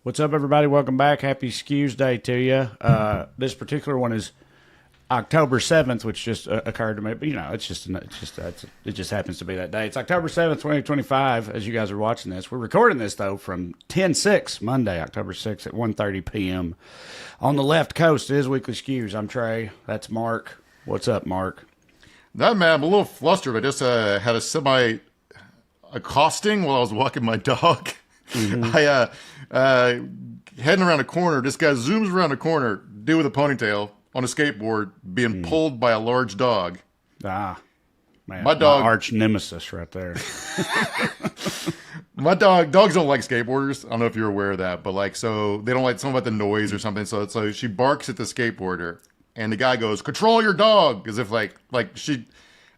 What's up, everybody? Welcome back. Happy Skews Day to you. This particular one is October 7th, which just occurred to me. But, it just happens to be that day. It's October 7th, 2025, as you guys are watching this. We're recording this, though, from 10/6, Monday, October 6th at 1:30 p.m. On the left coast, it is Weekly Skews. I'm Trey. That's Mark. What's up, Mark? That man, I'm a little flustered. I just had a semi-accosting while I was walking my dog. Mm-hmm. Heading around a corner, this guy zooms around a corner, dude with a ponytail on a skateboard, being pulled by a large dog. Ah, man, my arch nemesis right there. My dogs don't like skateboarders. I don't know if you're aware of that, but so they don't like something about the noise or something. So she barks at the skateboarder, and the guy goes, "Control your dog," as if she.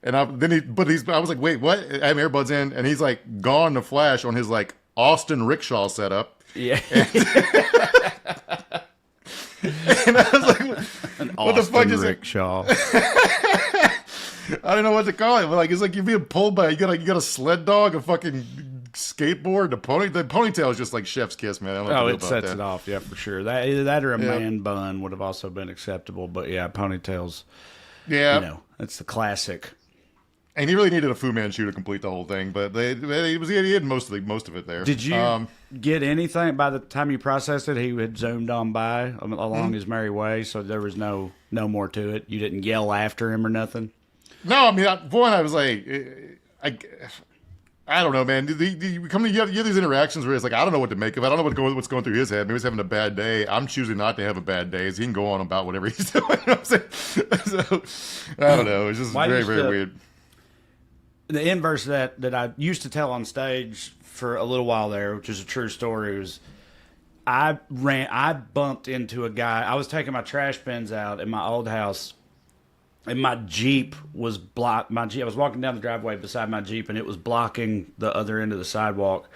And I was like, "Wait, what?" I have earbuds in, and he's like gone to flash on his Austin rickshaw setup. Yeah. And I was like, what the fuck is rickshaw? I don't know what to call it, but it's like you're being pulled by you got a sled dog, a fucking skateboard, the ponytail is just like chef's kiss, man. I don't know it sets it off, yeah, for sure. That or a man bun would have also been acceptable, but yeah, ponytails. Yeah, it's the classic. And he really needed a Fu Manchu to complete the whole thing, but he had most of it there. Did you get anything by the time you processed it? He had zoomed on by along his merry way, so there was no more to it. You didn't yell after him or nothing. No, I mean, I was like, I don't know, man. You have these interactions where it's like I don't know what to make of it. I don't know what's going through his head. Maybe he's having a bad day. I'm choosing not to have a bad day, so he can go on about whatever he's doing. You know what I'm saying? So I don't know. It's just very weird. The inverse of that I used to tell on stage for a little while there, which is a true story, was I bumped into a guy. I was taking my trash bins out in my old house, and my Jeep was blocked. I was walking down the driveway beside my Jeep, and it was blocking the other end of the sidewalk.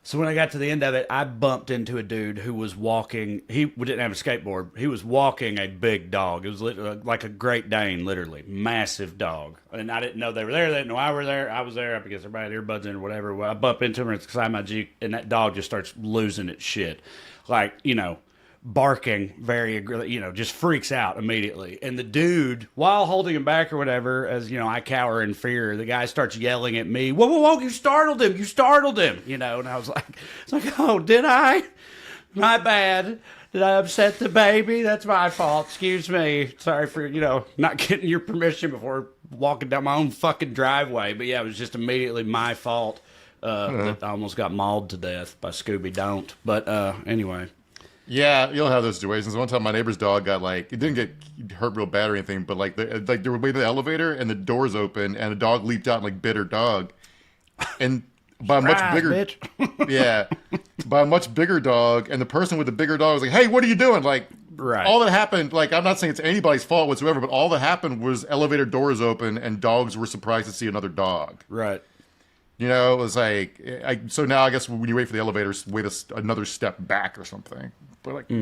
So when I got to the end of it, I bumped into a dude who was walking. We didn't have a skateboard. He was walking a big dog. It was like a Great Dane, literally. Massive dog. And I didn't know they were there. They didn't know I were there. I was there. I guess everybody had earbuds in or whatever. Well, I bump into him inside my Jeep, and that dog just starts losing its shit. Barking very aggressive, just freaks out immediately. And the dude, while holding him back or whatever, as I cower in fear, the guy starts yelling at me, whoa, you startled him, and I was like, oh, did I? My bad. Did I upset the baby? That's my fault. Excuse me. Sorry for, not getting your permission before walking down my own fucking driveway. But yeah, it was just immediately my fault that I almost got mauled to death by Scooby Don't. But anyway. Yeah, you'll have those situations. One time, my neighbor's dog got it didn't get hurt real bad or anything, but they were waiting in the elevator and the doors open and the dog leaped out and bit her dog, and by a much bigger, bitch. by a much bigger dog, and the person with the bigger dog was like, "Hey, what are you doing?" Right. All that happened, I'm not saying it's anybody's fault whatsoever, but all that happened was elevator doors open and dogs were surprised to see another dog. Right. It was so now I guess when you wait for the elevator, wait another step back or something. But I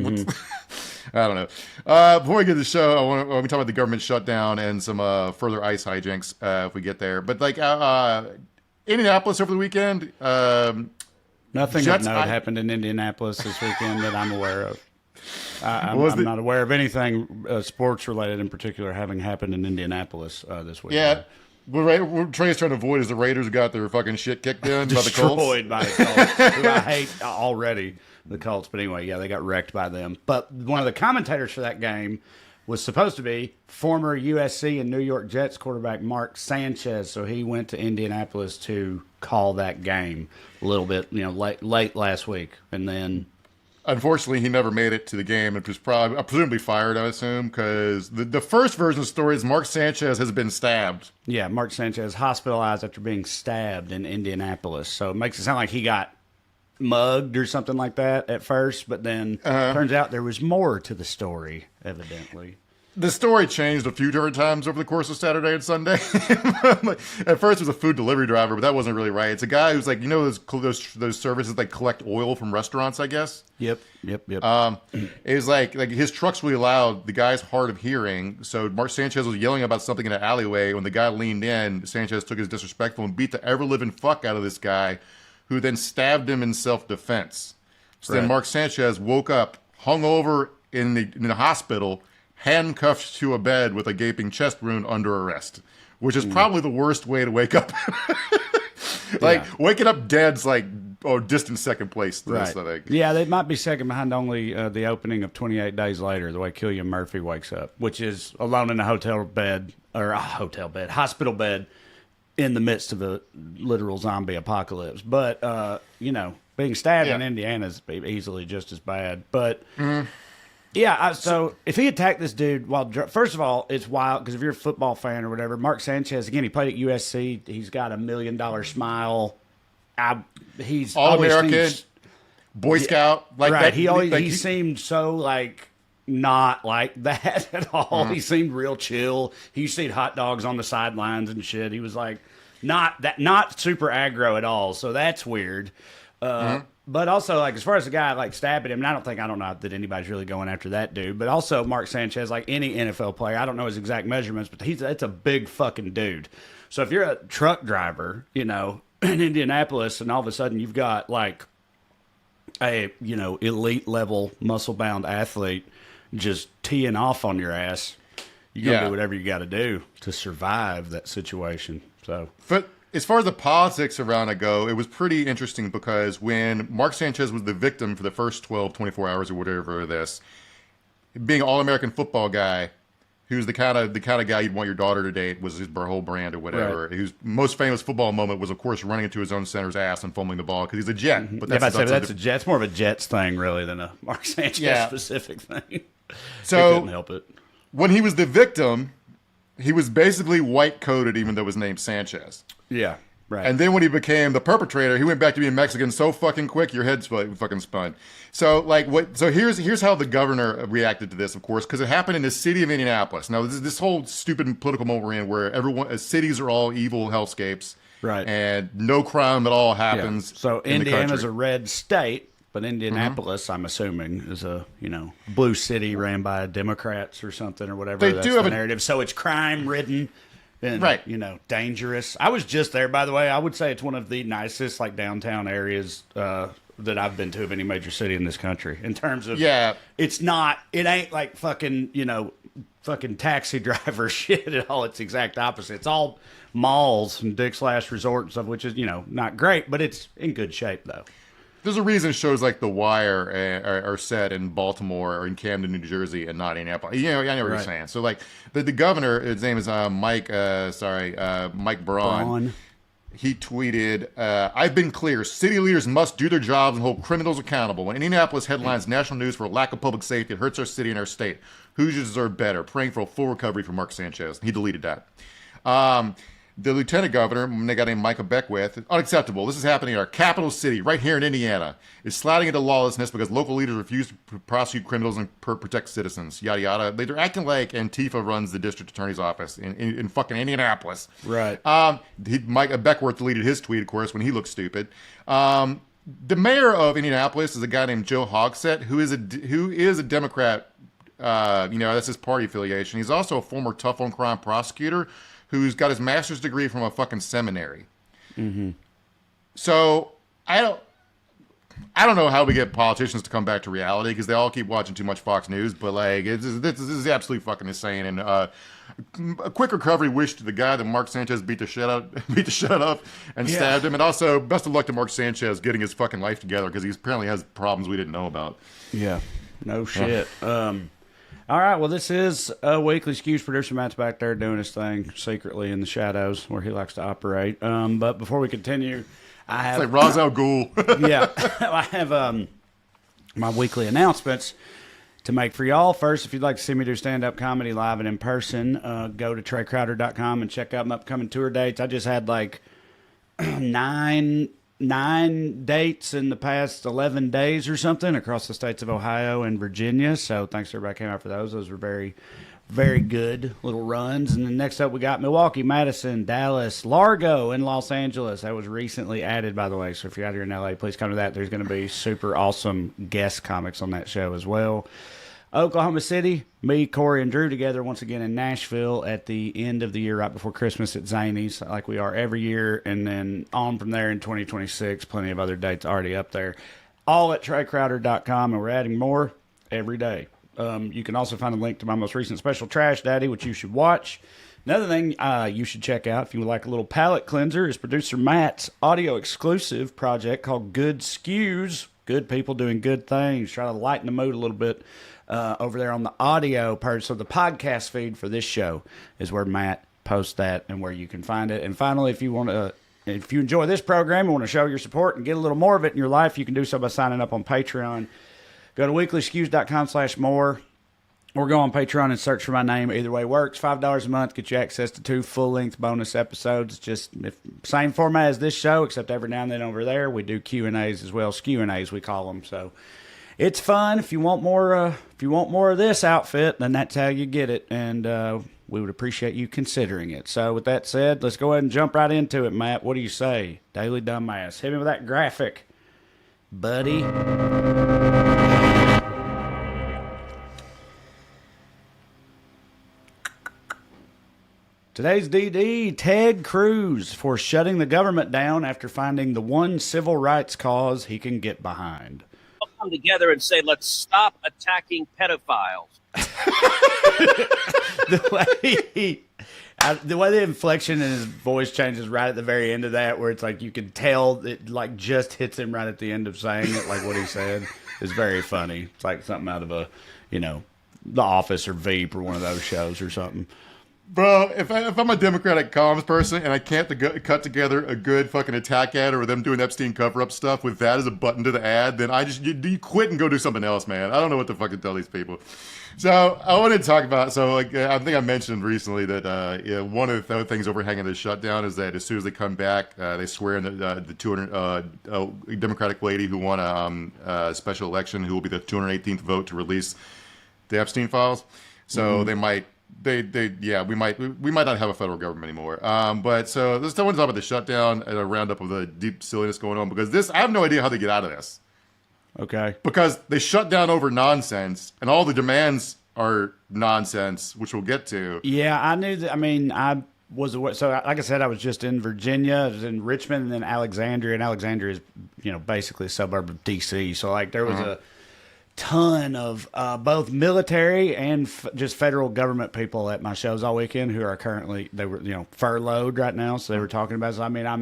don't know. Before we get to the show, I want to talk about the government shutdown and some further ICE hijinks if we get there. But Indianapolis over the weekend. Nothing of note happened in Indianapolis this weekend that I'm aware of. I'm not aware of anything sports related in particular having happened in Indianapolis this weekend. Yeah. What Trey's trying to avoid is the Raiders got their fucking shit kicked in by the Colts. Destroyed by the Colts, who I hate already, the Colts. But anyway, yeah, they got wrecked by them. But one of the commentators for that game was supposed to be former USC and New York Jets quarterback Mark Sanchez. So he went to Indianapolis to call that game a little bit, late last week. And then... Unfortunately, he never made it to the game and was presumably fired, I assume, because the first version of the story is Mark Sanchez has been stabbed. Yeah, Mark Sanchez hospitalized after being stabbed in Indianapolis. So it makes it sound like he got mugged or something like that at first, but then turns out there was more to the story, evidently. The story changed a few different times over the course of Saturday and Sunday. At first, it was a food delivery driver, but that wasn't really right. It's a guy who's those services that collect oil from restaurants, I guess. Yep. It was like his truck's really loud. The guy's hard of hearing, so Mark Sanchez was yelling about something in an alleyway. When the guy leaned in, Sanchez took his disrespectful and beat the ever living fuck out of this guy, who then stabbed him in self-defense. So then Mark Sanchez woke up hungover in the hospital, handcuffed to a bed with a gaping chest wound under arrest, which is probably the worst way to wake up. Waking up dead's like distant second place to this, I think. Yeah, they might be second behind only the opening of 28 Days Later, the way Cillian Murphy wakes up, which is alone in a hospital bed in the midst of a literal zombie apocalypse. But, being stabbed in Indiana is easily just as bad. But, so if he attacked this dude first of all, it's wild because if you're a football fan or whatever, Mark Sanchez, again, he played at USC. He's got $1 million smile. He's All-American, Boy Scout. Like right. That, he seemed so not like that at all. He seemed real chill. He used to eat hot dogs on the sidelines and shit. He was not super aggro at all. So that's weird. But also, as far as the guy stabbing him, and I don't know that anybody's really going after that dude. But also, Mark Sanchez, like any NFL player, I don't know his exact measurements, but that's a big fucking dude. So if you're a truck driver, in Indianapolis, and all of a sudden you've got a elite level muscle bound athlete just teeing off on your ass, you gotta do whatever you got to do to survive that situation. So, but as far as the politics around it go, it was pretty interesting because when Mark Sanchez was the victim for the first 12, 24 hours or whatever of this, being an All-American football guy, who's the kind of guy you'd want your daughter to date, was his whole brand or whatever. Right. Whose most famous football moment was, of course, running into his own center's ass and fumbling the ball because he's a Jet. Mm-hmm. But that's a Jet. It's more of a Jets thing, really, than a Mark Sanchez specific thing. So he couldn't help it. When he was the victim, he was basically white-coated, even though his name's Sanchez. Yeah, right. And then when he became the perpetrator, he went back to being Mexican so fucking quick, your head fucking spun. So here's how the governor reacted to this, of course, because it happened in the city of Indianapolis. Now, this whole stupid political moment we're in where cities are all evil hellscapes. Right. And no crime at all happens. Yeah. So Indiana's a red state, but Indianapolis, I'm assuming, is a blue city ran by Democrats or something or whatever. That's the narrative. So it's crime ridden. And, dangerous. I was just there, by the way. I would say it's one of the nicest, downtown areas that I've been to of any major city in this country. In terms of, it ain't like fucking taxi driver shit at all. It's the exact opposite. It's all malls and Dick's Last Resort and stuff, which is, not great, but it's in good shape, though. There's a reason shows like The Wire are set in Baltimore or in Camden, New Jersey, and not Indianapolis. I know what you're saying. So, the governor, his name is Mike Braun. He tweeted, I've been clear. City leaders must do their jobs and hold criminals accountable. When Indianapolis headlines national news for a lack of public safety, it hurts our city and our state. Hoosiers deserve better. Praying for a full recovery for Mark Sanchez. He deleted that. The lieutenant governor, a guy named Micah Beckwith, unacceptable. This is happening in our capital city, right here in Indiana. Is sliding into lawlessness because local leaders refuse to prosecute criminals and protect citizens. Yada yada. They're acting like Antifa runs the district attorney's office in fucking Indianapolis. Right. Micah Beckwith deleted his tweet, of course, when he looked stupid. The mayor of Indianapolis is a guy named Joe Hogsett, who is a Democrat. That's his party affiliation. He's also a former tough on crime prosecutor who's got his master's degree from a fucking seminary. Mm-hmm. So I don't know how we get politicians to come back to reality because they all keep watching too much Fox News. But this is absolutely fucking insane. And a quick recovery wish to the guy that Mark Sanchez beat the shit up and stabbed him. And also best of luck to Mark Sanchez getting his fucking life together because he apparently has problems we didn't know about. Yeah, no shit. All right, well, this is a weekly Skews. Producer Matt's back there doing his thing secretly in the shadows where he likes to operate. But before we continue, I have... It's like Ra's al Ghul. Yeah, I have my weekly announcements to make for y'all. First, if you'd like to see me do stand-up comedy live and in person, go to TreyCrowder.com and check out my upcoming tour dates. I just had nine dates in the past 11 days or something across the states of Ohio and Virginia. So thanks to everybody who came out for those. Those were very, very good little runs. And then next up we got Milwaukee, Madison, Dallas, Largo, and Los Angeles. That was recently added, by the way. So if you're out here in LA, please come to that. There's going to be super awesome guest comics on that show as well. Oklahoma City, me, Corey, and Drew together once again in Nashville at the end of the year, right before Christmas at Zany's, like we are every year, and then on from there in 2026. Plenty of other dates already up there. all at TreyCrowder.com, and we're adding more every day. You can also find a link to my most recent special, Trash Daddy, which you should watch. Another thing you should check out if you would like a little palate cleanser is producer Matt's audio exclusive project called Good Skews. Good people doing good things. Try to lighten the mood a little bit over there on the audio part. So the podcast feed for this show is where Matt posts that and where you can find it. And finally, if you enjoy this program and want to show your support and get a little more of it in your life, you can do so by signing up on Patreon. Go to weeklyskews.com/more. Or go on Patreon and search for my name. Either way works. $5 a month gets you access to 2 full-length bonus episodes. Just same format as this show, except every now and then over there we do Q&As as well. Skew&As we call them. So it's fun. If you want more, of this outfit, then that's how you get it. And we would appreciate you considering it. So with that said, let's go ahead and jump right into it, Matt. What do you say? Daily Dumbass. Hit me with that graphic, buddy. Today's DD, Ted Cruz, for shutting the government down after finding the one civil rights cause he can get behind. I'll come together and say, let's stop attacking pedophiles. The way the inflection in his voice changes right at the very end of that, where it's like you can tell it like just hits him right at the end of saying it, like what he said, is very funny. It's like something out of The Office or Veep or one of those shows or something. Bro, if I'm a Democratic comms person and I can't cut together a good fucking attack ad or them doing Epstein cover-up stuff with that as a button to the ad, then you quit and go do something else, man. I don't know what to fucking tell these people. So I wanted to talk about, I think I mentioned recently that one of the things overhanging the shutdown is that as soon as they come back, they swear in the 200 Democratic lady who won a special election, who will be the 218th vote to release the Epstein files. So they might. We might not have a federal government anymore. But so let's talk about the shutdown and a roundup of the deep silliness going on, because I have no idea how they get out of this. Okay. Because they shut down over nonsense, and all the demands are nonsense, which we'll get to. Yeah, I knew that. I mean, I was aware. So, like I said, I was just in Virginia, I was in Richmond, and then Alexandria. And Alexandria is, basically a suburb of D.C. So, like, there was a ton of both military and just federal government people at my shows all weekend who are currently, they were, furloughed right now. So they were talking about, so I mean, I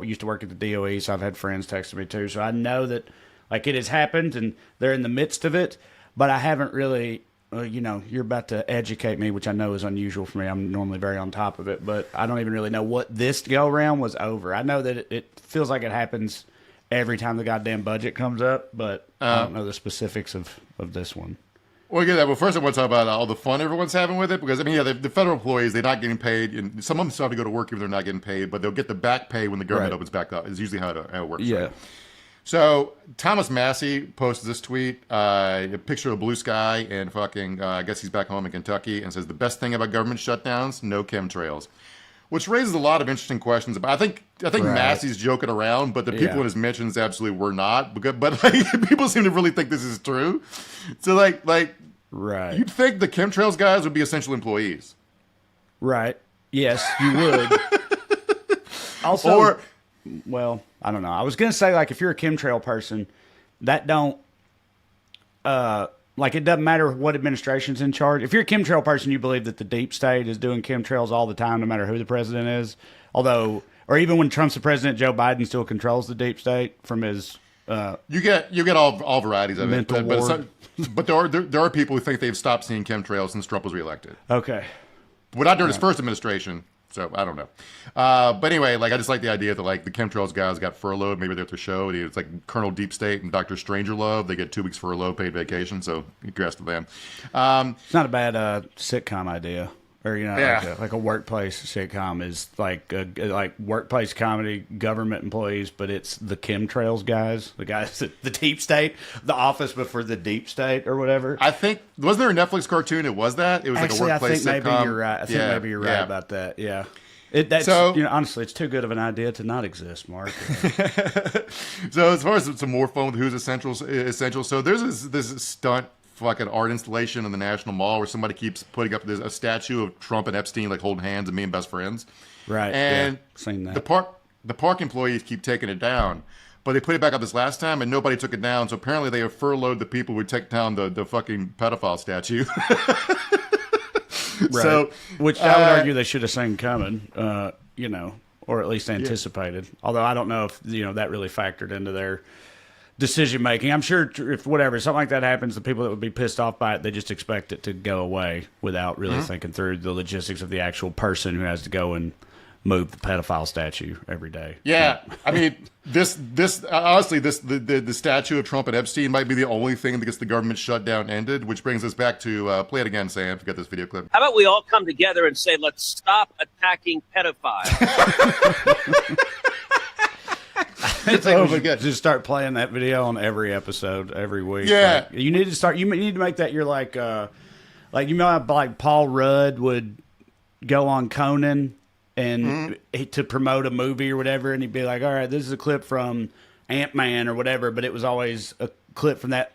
used to work at the DOE, so I've had friends texting me too. So I know that like it has happened and they're in the midst of it, but I haven't really, you're about to educate me, which I know is unusual for me. I'm normally very on top of it, but I don't even really know what this go around was over. I know that it feels like it happens every time the goddamn budget comes up, but I don't know the specifics of this one. Well, get that. Well, first I want to talk about all the fun everyone's having with it, because, I mean, the federal employees, they're not getting paid, and some of them still have to go to work if they're not getting paid, but they'll get the back pay when the government opens back up. It's usually how it works. Yeah. Right? So Thomas Massey posted this tweet, a picture of a blue sky, and fucking, I guess he's back home in Kentucky, and says, the best thing about government shutdowns, no chemtrails. Which raises a lot of interesting questions. But I think Massey's joking around, but the people in his mentions absolutely were not. But like, people seem to really think this is true. So like, you'd think the chemtrails guys would be essential employees, right? Yes, you would. Also, well, I don't know. I was gonna say, like, if you're a chemtrail person, that don't like, it doesn't matter what administration's in charge. If you're a chemtrail person, you believe that the deep state is doing chemtrails all the time, no matter who the president is. Although, or even when Trump's the president, Joe Biden still controls the deep state from his. You get all varieties of it, but there are people who think they've stopped seeing chemtrails since Trump was reelected. Okay, but not during his first administration. So I don't know. But anyway, like, I just like the idea that, like, the chemtrails guys got furloughed. Maybe they're at the show. It's like Colonel Deep State and Dr. Strangelove. They get 2 weeks furlough, paid vacation. So congrats to them. It's not a bad sitcom idea. Or, like a workplace sitcom is like workplace comedy, government employees, but it's the chemtrails guys, the guys at the deep state, the office, but for the deep state or whatever. I think, wasn't there a Netflix cartoon? It was that? It was actually, like a workplace sitcom. Maybe you're right. I think maybe you're right about that. Yeah. Honestly, it's too good of an idea to not exist, Mark. So as far as some more fun with who's essential, so there's this stunt fucking art installation in the National Mall where somebody keeps putting up a statue of Trump and Epstein, like, holding hands and being best friends. Right. And seen that. the park employees keep taking it down. but they put it back up this last time, and nobody took it down. So apparently they have furloughed the people who take down the fucking pedophile statue. Right. So, which I would argue they should have seen coming, or at least anticipated. Although I don't know if that really factored into their decision making. I'm sure if something like that happens, the people that would be pissed off by it, they just expect it to go away without really thinking through the logistics of the actual person who has to go and move the pedophile statue every day. Yeah, I mean, this honestly, the statue of Trump and Epstein might be the only thing that gets the government shutdown ended, which brings us back to play it again, Sam, if you got this video clip. How about we all come together and say, let's stop attacking pedophiles? It's like just start playing that video on every episode every week. Yeah, like, you need to start. You need to make that your like Paul Rudd would go on Conan and to promote a movie or whatever, and he'd be like, "All right, this is a clip from Ant-Man or whatever," but it was always a clip from that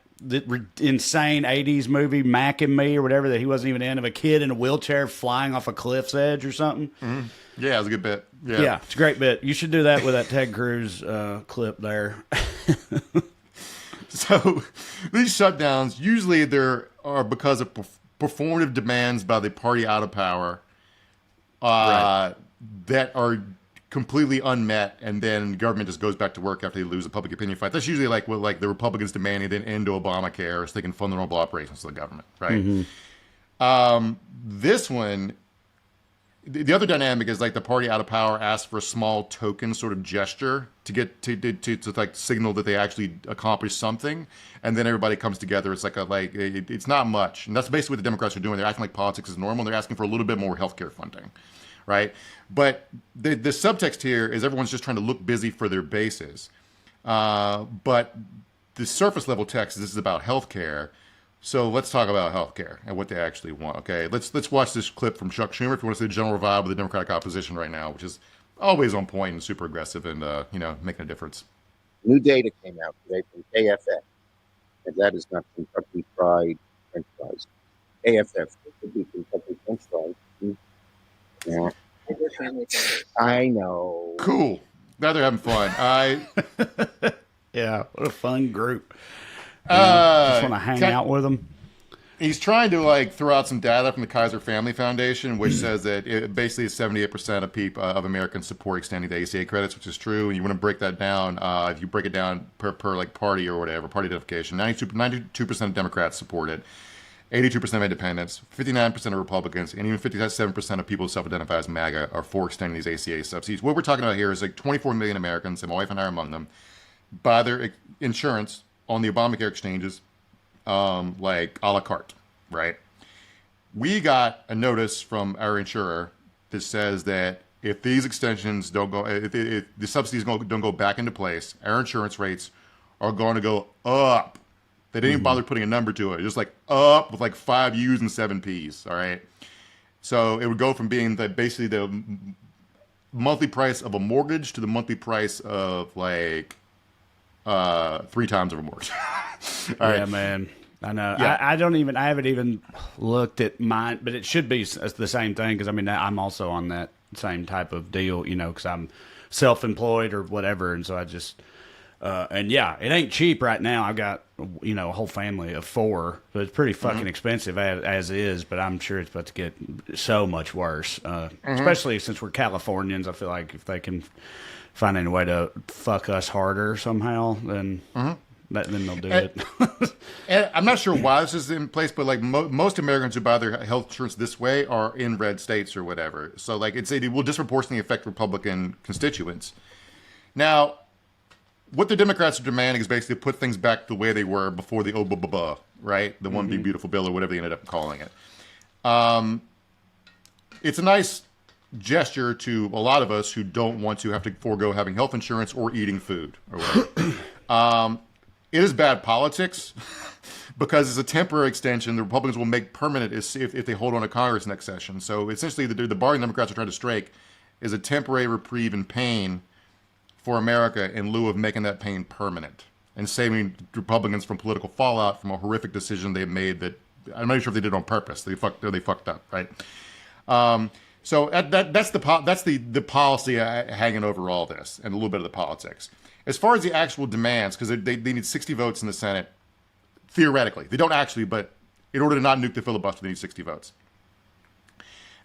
insane '80s movie Mac and Me or whatever that he wasn't even in, of a kid in a wheelchair flying off a cliff's edge or something. Mm-hmm. Yeah, it was a good bit. Yeah, it's a great bit. You should do that with that Ted Cruz clip there. So these shutdowns, usually there are because of performative demands by the party out of power that are completely unmet, and then government just goes back to work after they lose a public opinion fight. That's usually like what the Republicans demanding an end to Obamacare so they can fund their own operations of the government, right? Mm-hmm. This one, the other dynamic is like the party out of power asks for a small token sort of gesture to get to like signal that they actually accomplished something, and then everybody comes together. It's it's not much, and that's basically what the Democrats are doing. They're acting like politics is normal. They're asking for a little bit more healthcare funding, right? But the subtext here is everyone's just trying to look busy for their bases, but the surface level text is this is about healthcare. So let's talk about healthcare and what they actually want. Okay, let's watch this clip from Chuck Schumer if you want to see the general vibe of the Democratic opposition right now, which is always on point and super aggressive and making a difference. New data came out today from AFF, and that is not Kentucky Fried French fries. AFF, it could be Kentucky French fries. Yeah, I know. Cool. Glad they're having fun. Yeah, what a fun group. Just want to hang out with them. He's trying to throw out some data from the Kaiser Family Foundation, which says that it basically 78% of people of Americans support extending the ACA credits, which is true. And you want to break that down. If you break it down per party or whatever, party identification, 92% of Democrats support it, 82% of independents, 59% of Republicans, and even 57% of people who self-identify as MAGA are for extending these ACA subsidies. What we're talking about here is 24 million Americans, and my wife and I are among them, buy their insurance on the Obamacare exchanges, a la carte, right? We got a notice from our insurer that says that if these extensions don't go, if the subsidies don't go back into place, our insurance rates are going to go up. They didn't even bother putting a number to it. Just up with 5 U's and 7 P's, all right? So it would go from being basically the monthly price of a mortgage to the monthly price of 3 times of a mortgage. Yeah, man. I know. Yeah. I haven't even looked at mine, but it should be the same thing because I'm also on that same type of deal, because I'm self-employed or whatever, and so I just and yeah, it ain't cheap right now. I've got a whole family of 4, so it's pretty fucking expensive as is. But I'm sure it's about to get so much worse, especially since we're Californians. I feel like if they can find any way to fuck us harder somehow, then they'll do it. And I'm not sure why this is in place, but most Americans who buy their health insurance this way are in red states or whatever. So it will disproportionately affect Republican constituents. Now, what the Democrats are demanding is basically put things back the way they were before the OBBA, right? The One Big Beautiful Bill or whatever they ended up calling it. It's a nice gesture to a lot of us who don't want to have to forego having health insurance or eating food or whatever. It is bad politics because it's a temporary extension. The Republicans will make permanent if they hold on to Congress next session. So essentially, the bargain Democrats are trying to strike is a temporary reprieve in pain for America in lieu of making that pain permanent and saving Republicans from political fallout from a horrific decision they made that I'm not sure if they did on purpose. They fucked up, right? So that's the policy hanging over all this, and a little bit of the politics. As far as the actual demands, because they need 60 votes in the Senate, theoretically. They don't actually, but in order to not nuke the filibuster, they need 60 votes.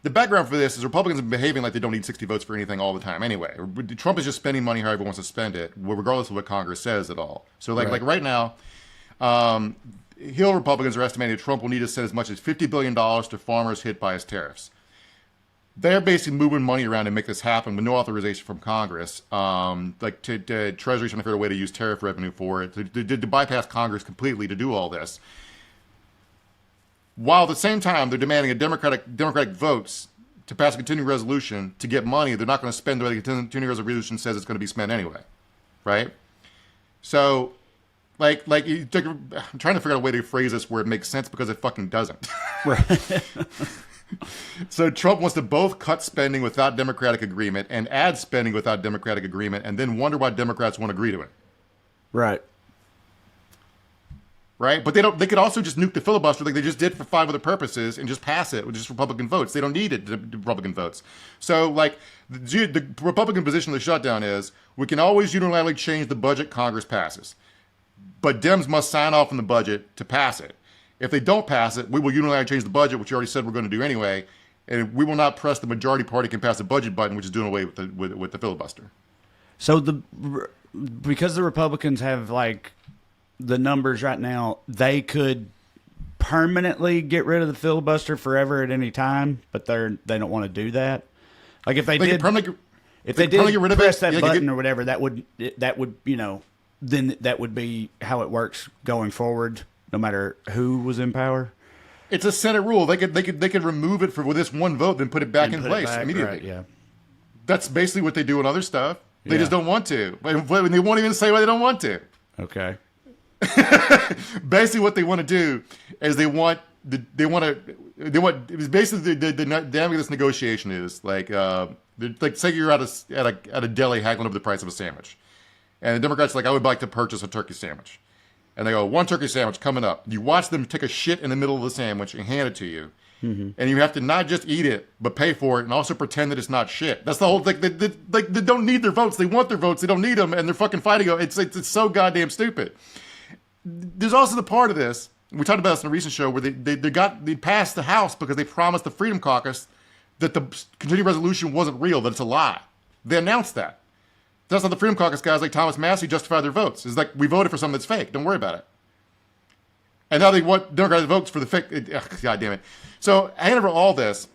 The background for this is Republicans are behaving like they don't need 60 votes for anything all the time anyway. Trump is just spending money however he wants to spend it, regardless of what Congress says at all. So like right now, Hill Republicans are estimating that Trump will need to send as much as $50 billion to farmers hit by his tariffs. They're basically moving money around to make this happen with no authorization from Congress. Like to Treasury's trying to figure out a way to use tariff revenue for it, to bypass Congress completely to do all this. While at the same time they're demanding a Democratic votes to pass a continuing resolution to get money they're not going to spend the way the continuing resolution says it's going to be spent anyway, right? So, I'm trying to figure out a way to phrase this where it makes sense because it fucking doesn't. Right. So Trump wants to both cut spending without Democratic agreement and add spending without Democratic agreement, and then wonder why Democrats won't agree to it. Right. Right? But they could also just nuke the filibuster like they just did for 5 other purposes and just pass it with just Republican votes. They don't need it, Republican votes. So, the Republican position of the shutdown is we can always unilaterally change the budget Congress passes. But Dems must sign off on the budget to pass it. If they don't pass it, we will unilaterally change the budget, which you already said we're going to do anyway, and we will not press the majority party can pass the budget button, which is doing away with the filibuster. So because the Republicans have the numbers right now, they could permanently get rid of the filibuster forever at any time, but they don't want to do that. Like if they did get rid of press it, that button or whatever, that would then that would be how it works going forward, no matter who was in power. It's a Senate rule. They could remove it with this one vote, then put it back in place immediately. Right, yeah. That's basically what they do in other stuff. They just don't want to. But they won't even say why they don't want to. Okay. Basically, what they want to do is they want basically the dynamic of this negotiation is like say you're at a deli haggling over the price of a sandwich, and the Democrats are like, I would like to purchase a turkey sandwich, and they go, 1 turkey sandwich coming up. You watch them take a shit in the middle of the sandwich and hand it to you. Mm-hmm. And you have to not just eat it, but pay for it, and also pretend that it's not shit. That's the whole thing. They don't need their votes. They want their votes. They don't need them, and they're fucking fighting. It's so goddamn stupid. There's also the part of this, we talked about this in a recent show, where they passed the House because they promised the Freedom Caucus that the continuing resolution wasn't real, that it's a lie. They announced that. That's how the Freedom Caucus guys like Thomas Massey justify their votes. It's like, we voted for something that's fake. Don't worry about it. And now they want Democratic votes for the fake. God damn it. So, hanging over all this,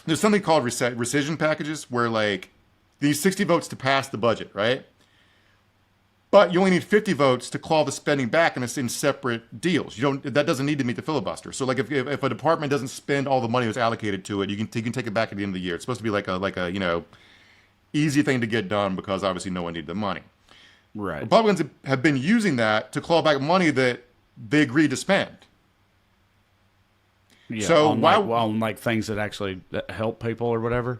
there's something called rescission packages where, you need 60 votes to pass the budget, right? But you only need 50 votes to claw the spending back, and it's in separate deals. That doesn't need to meet the filibuster. So, if a department doesn't spend all the money that's allocated to it, you can take it back at the end of the year. It's supposed to be like a easy thing to get done because obviously no one needed the money. Right. Republicans have been using that to claw back money that they agreed to spend. Yeah, so on things that help people or whatever.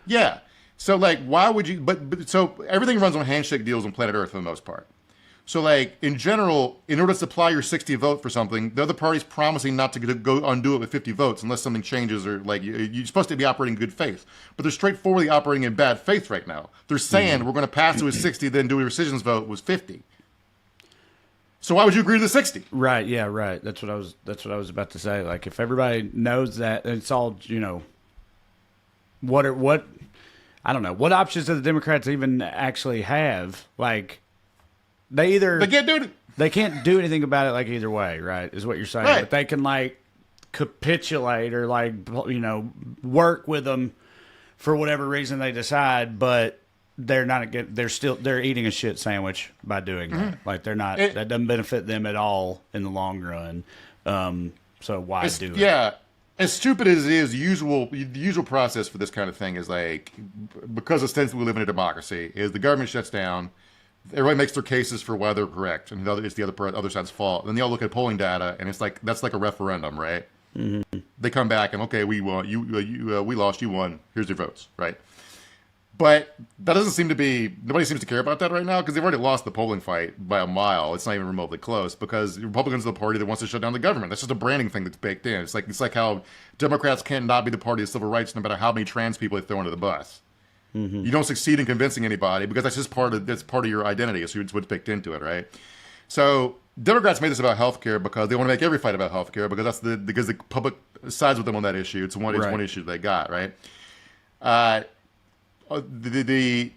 Yeah. So why would you? But so everything runs on handshake deals on planet Earth for the most part. So in general, in order to supply your 60 vote for something, the other party's promising not to go undo it with 50 votes unless something changes, or you're supposed to be operating in good faith. But they're straightforwardly operating in bad faith right now. They're saying we're going to pass it with 60, then do a rescissions vote with 50. So why would you agree to the 60? Right. Yeah. Right. That's what I was about to say. If everybody knows that, it's all what I don't know, what options do the Democrats even actually have? They can't do it. They can't do anything about it. Either way, right? Is what you're saying. Right. But they can capitulate or work with them for whatever reason they decide, but. They're not good. They're eating a shit sandwich by doing that. They're not. That doesn't benefit them at all in the long run. So why do it? Yeah, as stupid as it is, the usual process for this kind of thing is because ostensibly we live in a democracy, is the government shuts down, everybody makes their cases for why they're correct, and it's the other side's fault. Then they all look at polling data, and it's that's like a referendum, right? Mm-hmm. They come back and okay, we won, we lost, you won. Here's your votes, right? But that doesn't seem to be, nobody seems to care about that right now because they've already lost the polling fight by a mile. It's not even remotely close because Republicans are the party that wants to shut down the government. That's just a branding thing that's baked in. It's like how Democrats can't not be the party of civil rights no matter how many trans people they throw under the bus. You don't succeed in convincing anybody because that's just part of your identity. It's what's baked into it, right? So Democrats made this about healthcare because they want to make every fight about healthcare because because the public sides with them on that issue. It's one issue they got, right? The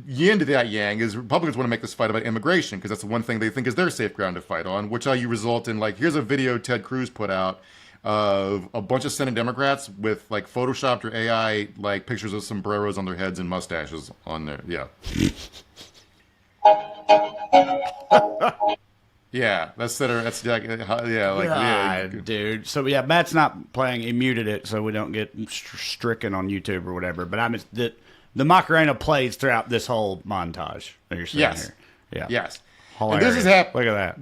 yin to that yang is Republicans want to make this fight about immigration because that's the one thing they think is their safe ground to fight on, which you result in, like, here's a video Ted Cruz put out of a bunch of Senate Democrats with, like, photoshopped or AI, like, pictures of sombreros on their heads and mustaches on there. Yeah. Yeah, dude. So yeah, Matt's not playing. He muted it so we don't get stricken on YouTube or whatever. But I'm the Macarena plays throughout this whole montage that you're seeing here. Yeah. Yes. Hilarious. And this is happening. Look at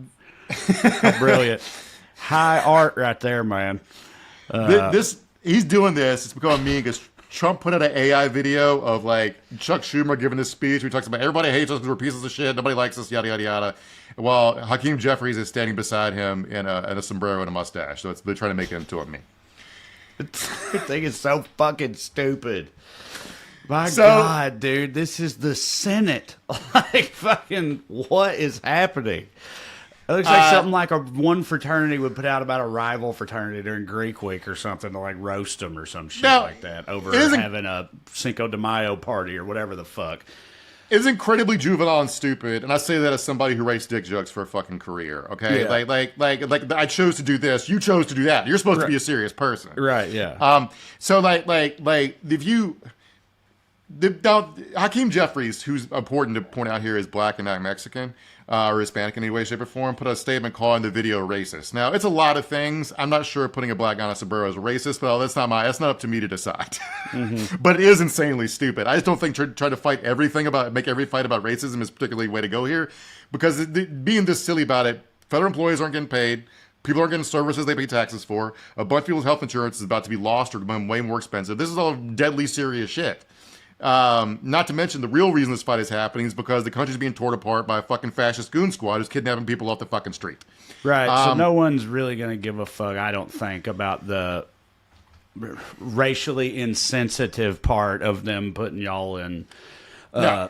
that. Brilliant. High art right there, man. He's doing this. It's becoming me because Trump put out an AI video of, like, Chuck Schumer giving this speech where he talks about everybody hates us because we're pieces of shit, nobody likes us, yada, yada, yada. While Hakeem Jeffries is standing beside him in a sombrero and a mustache. So they're trying to make it into a meme. I think it's so fucking stupid. My God, dude, this is the Senate. Like, fucking, what is happening? It looks like something like one fraternity would put out about a rival fraternity during Greek week or something to, like, roast them or some shit like that over having a Cinco de Mayo party or whatever the fuck. It's incredibly juvenile and stupid, and I say that as somebody who writes dick jokes for a fucking career. Okay, Yeah. like I chose to do this, you chose to do that. You're supposed to be a serious person, Right? Yeah. So if you. Now, Hakeem Jeffries, who's important to point out here, is black and not Mexican or Hispanic in any way, shape, or form, put a statement calling the video racist. Now, it's a lot of things. I'm not sure putting a black guy on a sombrero is racist, but that's not up to me to decide. But it is insanely stupid. I just don't think try to fight make every fight about racism is particularly the way to go here, because being this silly about it, federal employees aren't getting paid. People aren't getting services they pay taxes for. A bunch of people's health insurance is about to be lost or become way more expensive. This is all deadly serious shit. Not to mention the real reason this fight is happening is because the country's being torn apart by a fucking fascist goon squad who's kidnapping people off the fucking street. Right. So no one's really going to give a fuck, I don't think, about the racially insensitive part of them putting y'all in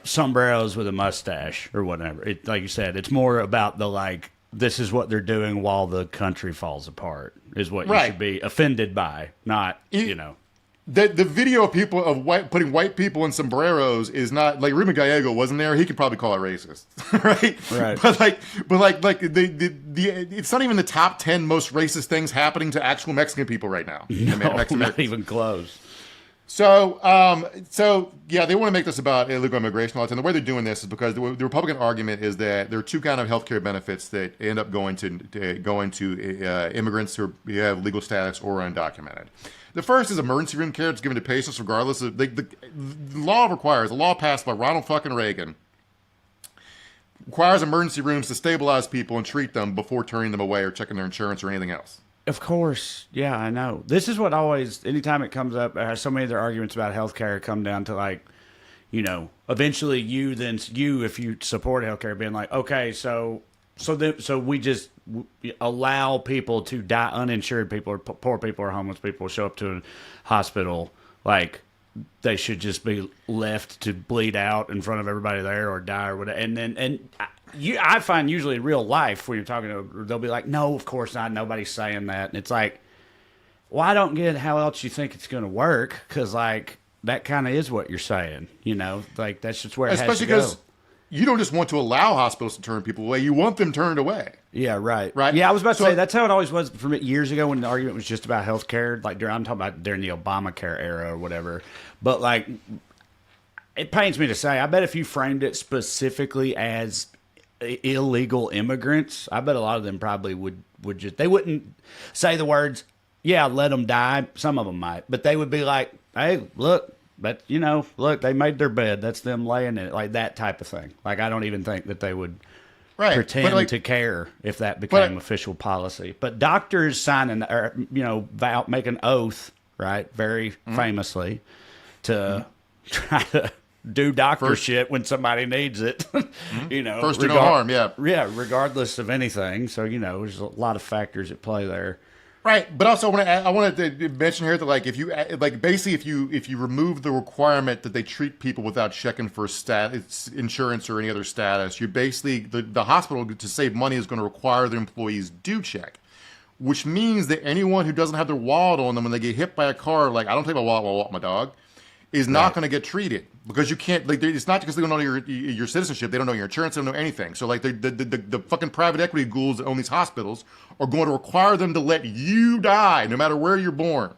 sombreros with a mustache or whatever. Like you said, it's more about the, like, this is what they're doing while the country falls apart is what you should be offended by, not, The video of people putting white people in sombreros is not like Ruben Gallego wasn't there. He could probably call it racist, right? But it's not even the top 10 most racist things happening to actual Mexican people right now. No, not even close. So yeah, they want to make this about illegal immigration all the time. The way they're doing this is because the Republican argument is that there are two kind of healthcare benefits that end up going to immigrants who have legal status or are undocumented. The first is emergency room care that's given to patients regardless of the law requires, a law passed by Ronald fucking Reagan, requires emergency rooms to stabilize people and treat them before turning them away or checking their insurance or anything else. Of course. Yeah, I know. This is what always, anytime it comes up, so many of their arguments about healthcare come down to, like, eventually you, if you support healthcare, being like, okay, so we just allow people to die, uninsured people or poor people or homeless people show up to a hospital, like they should just be left to bleed out in front of everybody there or die or whatever. I find usually in real life when you're talking to, they'll be like, no, of course not. Nobody's saying that. And it's like, well, I don't get how else you think it's going to work. Cause like that kind of is what you're saying, like that's just where it has to go. Especially because you don't just want to allow hospitals to turn people away. You want them turned away. Yeah, right. Right. Yeah, I was about to say that's how it always was for me years ago when the argument was just about health care. Like I'm talking about during the Obamacare era or whatever. But like, it pains me to say, I bet if you framed it specifically as illegal immigrants, I bet a lot of them probably would just, they wouldn't say the words, yeah, let them die. Some of them might, but they would be like, hey, look. But, look, they made their bed. That's them laying in it, like that type of thing. Like, I don't even think that they would pretend to care if that became official policy. But doctors sign make an oath, right, very famously, to try to do doctor shit when somebody needs it. You know, First do no harm, yeah. Yeah, regardless of anything. So, you know, there's a lot of factors at play there. Right, but also I wanted to mention here that like if you like basically if you remove the requirement that they treat people without checking for insurance or any other status, you basically the hospital to save money is going to require their employees do check, which means that anyone who doesn't have their wallet on them when they get hit by a car, like I don't take my wallet while I walk my dog, is not going to get treated because you can't. Like, it's not because they don't know your citizenship. They don't know your insurance. They don't know anything. So, like, the fucking private equity ghouls that own these hospitals are going to require them to let you die, no matter where you're born.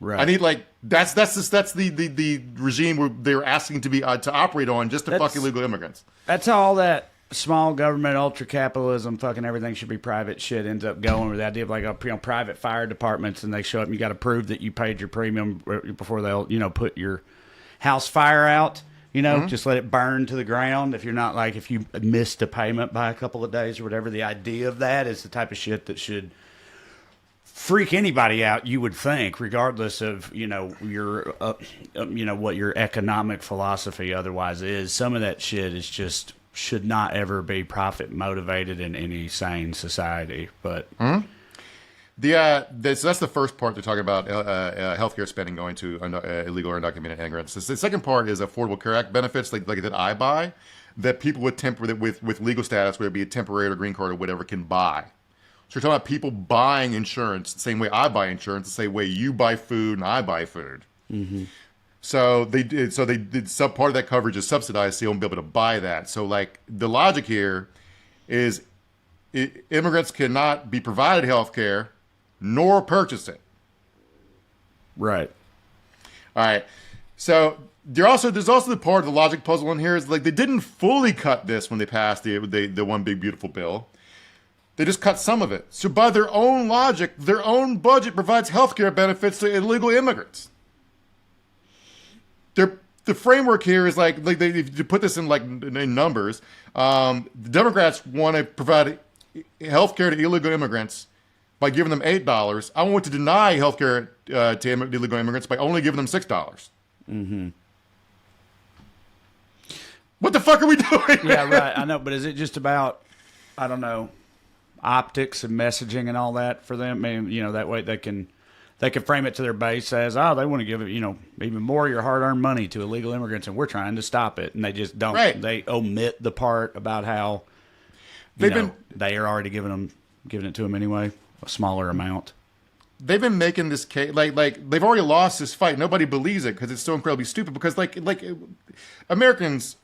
Right. I need like that's the regime where they're asking to be to operate on just to fuck illegal immigrants. That's how all that small government, ultra capitalism, fucking everything should be private shit ends up going with the idea of like private fire departments, and they show up and you got to prove that you paid your premium before they'll put your house fire out. Just let it burn to the ground. If you're not like if you missed a payment by a couple of days or whatever, the idea of that is the type of shit that should freak anybody out. You would think, regardless of your what your economic philosophy otherwise is. Some of that shit is just should not ever be profit motivated in any sane society. But so that's the first part. They're talking about healthcare spending going to illegal or undocumented immigrants. The second part is Affordable Care Act benefits, like that I buy, that people with legal status, whether it be a temporary or green card or whatever, can buy. So we're talking about people buying insurance the same way I buy insurance, the same way you buy food and I buy food. Mm-hmm. So they did some part of that coverage is subsidized, so you won't be able to buy that. So like the logic here is immigrants cannot be provided health care nor purchase it. Right. All right. So there's also the part of the logic puzzle in here is like they didn't fully cut this when they passed the one big beautiful bill. They just cut some of it. So by their own logic, their own budget provides health care benefits to illegal immigrants. The framework here is like if you put this in in numbers, the Democrats want to provide health care to illegal immigrants by giving them $8. I want to deny health care to illegal immigrants by only giving them $6. Mm-hmm. What the fuck are we doing? Yeah, right. I know, but is it just about, I don't know, optics and messaging and all that for them? I mean, that way they can frame it to their base as, they want to give it, even more of your hard-earned money to illegal immigrants, and we're trying to stop it. And they just don't. Right. They omit the part about how they are already giving it to them anyway, a smaller amount. They've been making this case like they've already lost this fight. Nobody believes it because it's so incredibly stupid. Because like Americans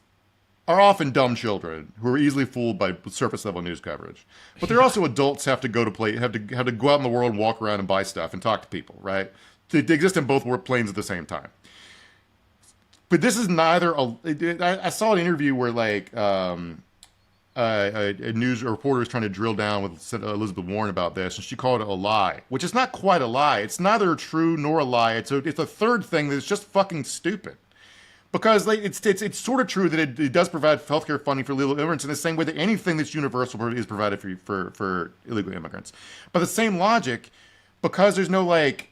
are often dumb children who are easily fooled by surface level news coverage. But they're also adults have to go out in the world and walk around and buy stuff and talk to people, right? They exist in both planes at the same time. But this is neither. I saw an interview where a news reporter is trying to drill down with Elizabeth Warren about this, and she called it a lie, which is not quite a lie. It's neither true nor a lie. It's a third thing that's just fucking stupid. Because it's sort of true that it does provide healthcare funding for illegal immigrants in the same way that anything that's universal is provided for illegal immigrants. By the same logic, because there's no ID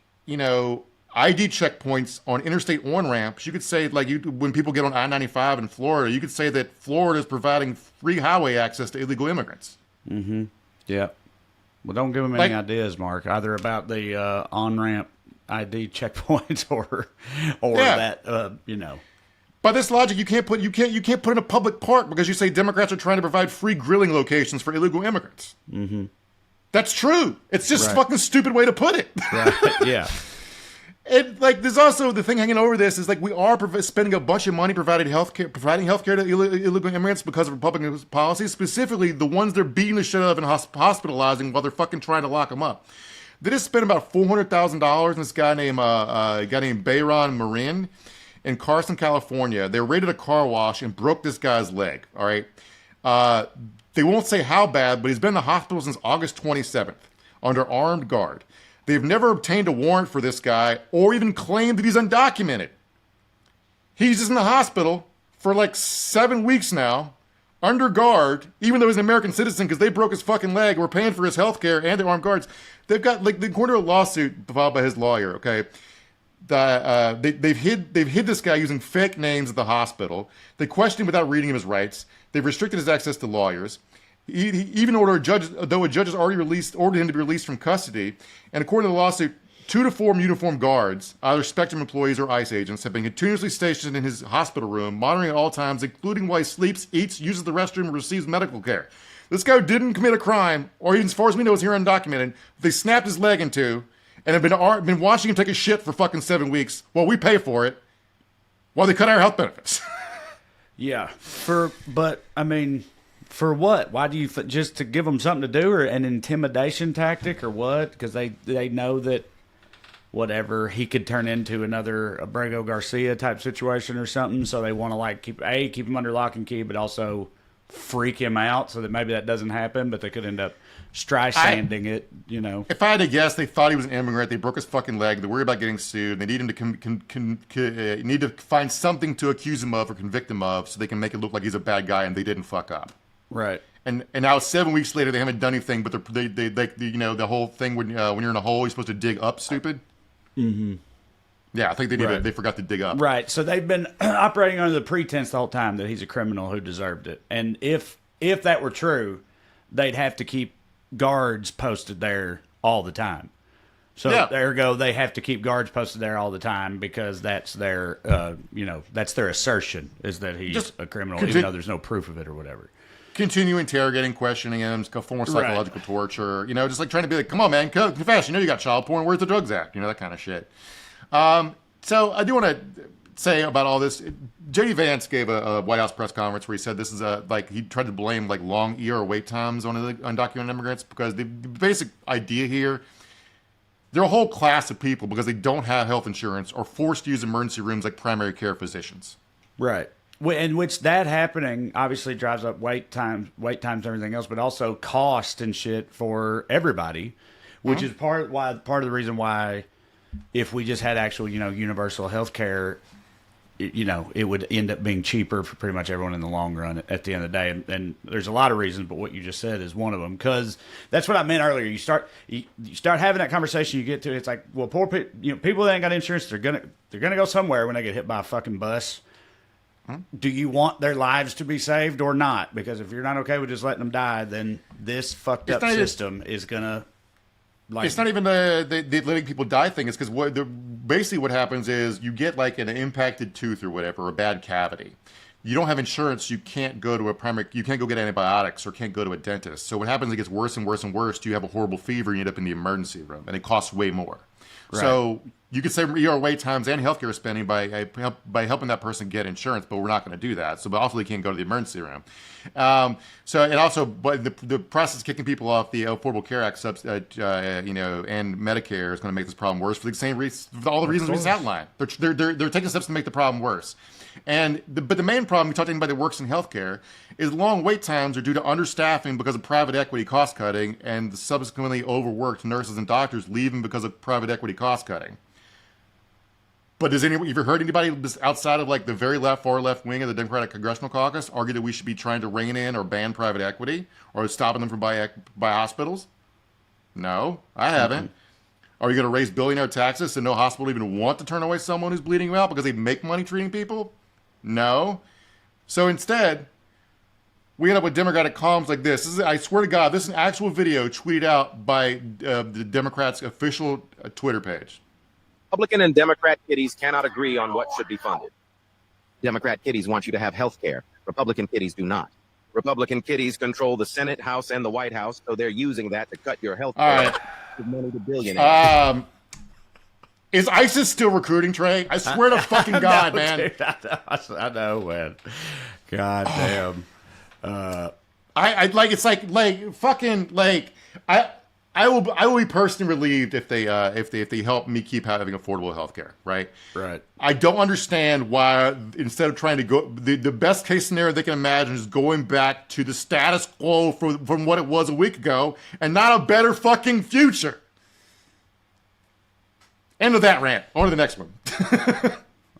checkpoints on interstate on-ramps, you could say when people get on I-95 in Florida, you could say that Florida is providing free highway access to illegal immigrants. Mm-hmm. Yeah. Well, don't give them any ideas, Mark, either about the on-ramp ID checkpoints or that. By this logic, you can't put in a public park because you say Democrats are trying to provide free grilling locations for illegal immigrants. Mm-hmm. That's true. It's just a fucking stupid way to put it. Right. Yeah. And there's also the thing hanging over this is we are spending a bunch of money providing healthcare to illegal immigrants because of Republican policies, specifically the ones they're beating the shit out of and hospitalizing while they're fucking trying to lock them up. They just spent about $400,000 on this guy named Bayron Marin in Carson, California. They raided a car wash and broke this guy's leg. All right. They won't say how bad, but he's been in the hospital since August 27th under armed guard. They've never obtained a warrant for this guy or even claimed that he's undocumented. He's just in the hospital for 7 weeks now, under guard, even though he's an American citizen because they broke his fucking leg. We're paying for his health care and the armed guards. They've got, according to a lawsuit filed by his lawyer, okay, they've hid this guy using fake names at the hospital. They questioned him without reading him his rights. They've restricted his access to lawyers. He even ordered though a judge has already ordered him to be released from custody. And according to the lawsuit, 2 to 4 uniformed guards, either Spectrum employees or ICE agents, have been continuously stationed in his hospital room, monitoring at all times, including while he sleeps, eats, uses the restroom, and receives medical care. This guy didn't commit a crime, or even as far as we know is here undocumented. They snapped his leg in two and have been watching him take a shit for fucking 7 weeks while we pay for it, while they cut our health benefits. Yeah, but I mean, for what? Why do you just to give them something to do, or an intimidation tactic, or what? Because they know that whatever he could turn into another Abrego Garcia type situation or something, so they want to like keep him under lock and key, but also freak him out so that maybe that doesn't happen, but they could end up Streisanding it, you know. If I had to guess, they thought he was an immigrant. They broke his fucking leg. They worried about getting sued. They need him to need to find something to accuse him of or convict him of, so they can make it look like he's a bad guy and they didn't fuck up. Right. And now 7 weeks later, they haven't done anything. But they you know, the whole thing when you're in a hole, you're supposed to dig up. Stupid. Mm-hmm. Yeah, I think they forgot to dig up. Right. So they've been operating under the pretense the whole time that he's a criminal who deserved it. And if that were true, they'd have to keep guards posted there all the time. So ergo, they have to keep guards posted there all the time because that's their, that's their assertion is that he's just a criminal, even though there's no proof of it or whatever. Continue interrogating, questioning him, form of psychological torture, just like trying to be like, come on, man, confess, you got child porn, where's the drugs at? That kind of shit. So I do want to say about all this, J.D. Vance gave a White House press conference where he said this is he tried to blame like long ER wait times on the undocumented immigrants because the basic idea here, they're a whole class of people because they don't have health insurance or forced to use emergency rooms like primary care physicians. Right. In which that happening obviously drives up wait times, and everything else, but also cost and shit for everybody, which is part of the reason why if we just had actual, universal health care, it would end up being cheaper for pretty much everyone in the long run at the end of the day. And there's a lot of reasons, but what you just said is one of them. Because that's what I meant earlier. You start having that conversation, you get to it's like, well, poor people, people that ain't got insurance, they're gonna go somewhere when they get hit by a fucking bus. Do you want their lives to be saved or not? Because if you're not okay with just letting them die, then this fucked up system is gonna. It's not even the letting people die thing. It's because basically what happens is you get like an impacted tooth or whatever, or a bad cavity. You don't have insurance. You can't go to you can't go get antibiotics or can't go to a dentist. So what happens? It gets worse and worse and worse. You have a horrible fever. And you end up in the emergency room, and it costs way more. Right. So you could save ER wait times and healthcare spending by helping that person get insurance, but we're not going to do that. So, but also they can't go to the emergency room. But the process of kicking people off the Affordable Care Act, and Medicare is going to make this problem worse for the same reasons, for all the reasons we just outlined. They're taking steps to make the problem worse. But the main problem we talked to anybody that works in healthcare is long wait times are due to understaffing because of private equity cost cutting and the subsequently overworked nurses and doctors leaving because of private equity cost cutting. But have you ever heard anybody outside of like the very far left wing of the Democratic Congressional Caucus argue that we should be trying to rein in or ban private equity or stopping them from buy hospitals? No, I haven't. Are you going to raise billionaire taxes so no hospital even want to turn away someone who's bleeding out because they make money treating people? No. So instead, we end up with Democratic columns like this. I swear to God, this is an actual video tweeted out by the Democrats' official Twitter page. Republican and Democrat kiddies cannot agree on what should be funded. Democrat kiddies want you to have health care. Republican kiddies do not. Republican kiddies control the Senate, House, and the White House, so they're using that to cut your health care. Right. Money to billionaires. Is ISIS still recruiting, Trey? I swear to fucking God, man. Dude, I know, man. God damn. I will be personally relieved if they help me keep having affordable health care, right? Right. I don't understand why instead of trying to go the best case scenario they can imagine is going back to the status quo from what it was a week ago and not a better fucking future. End of that rant. On to the next one.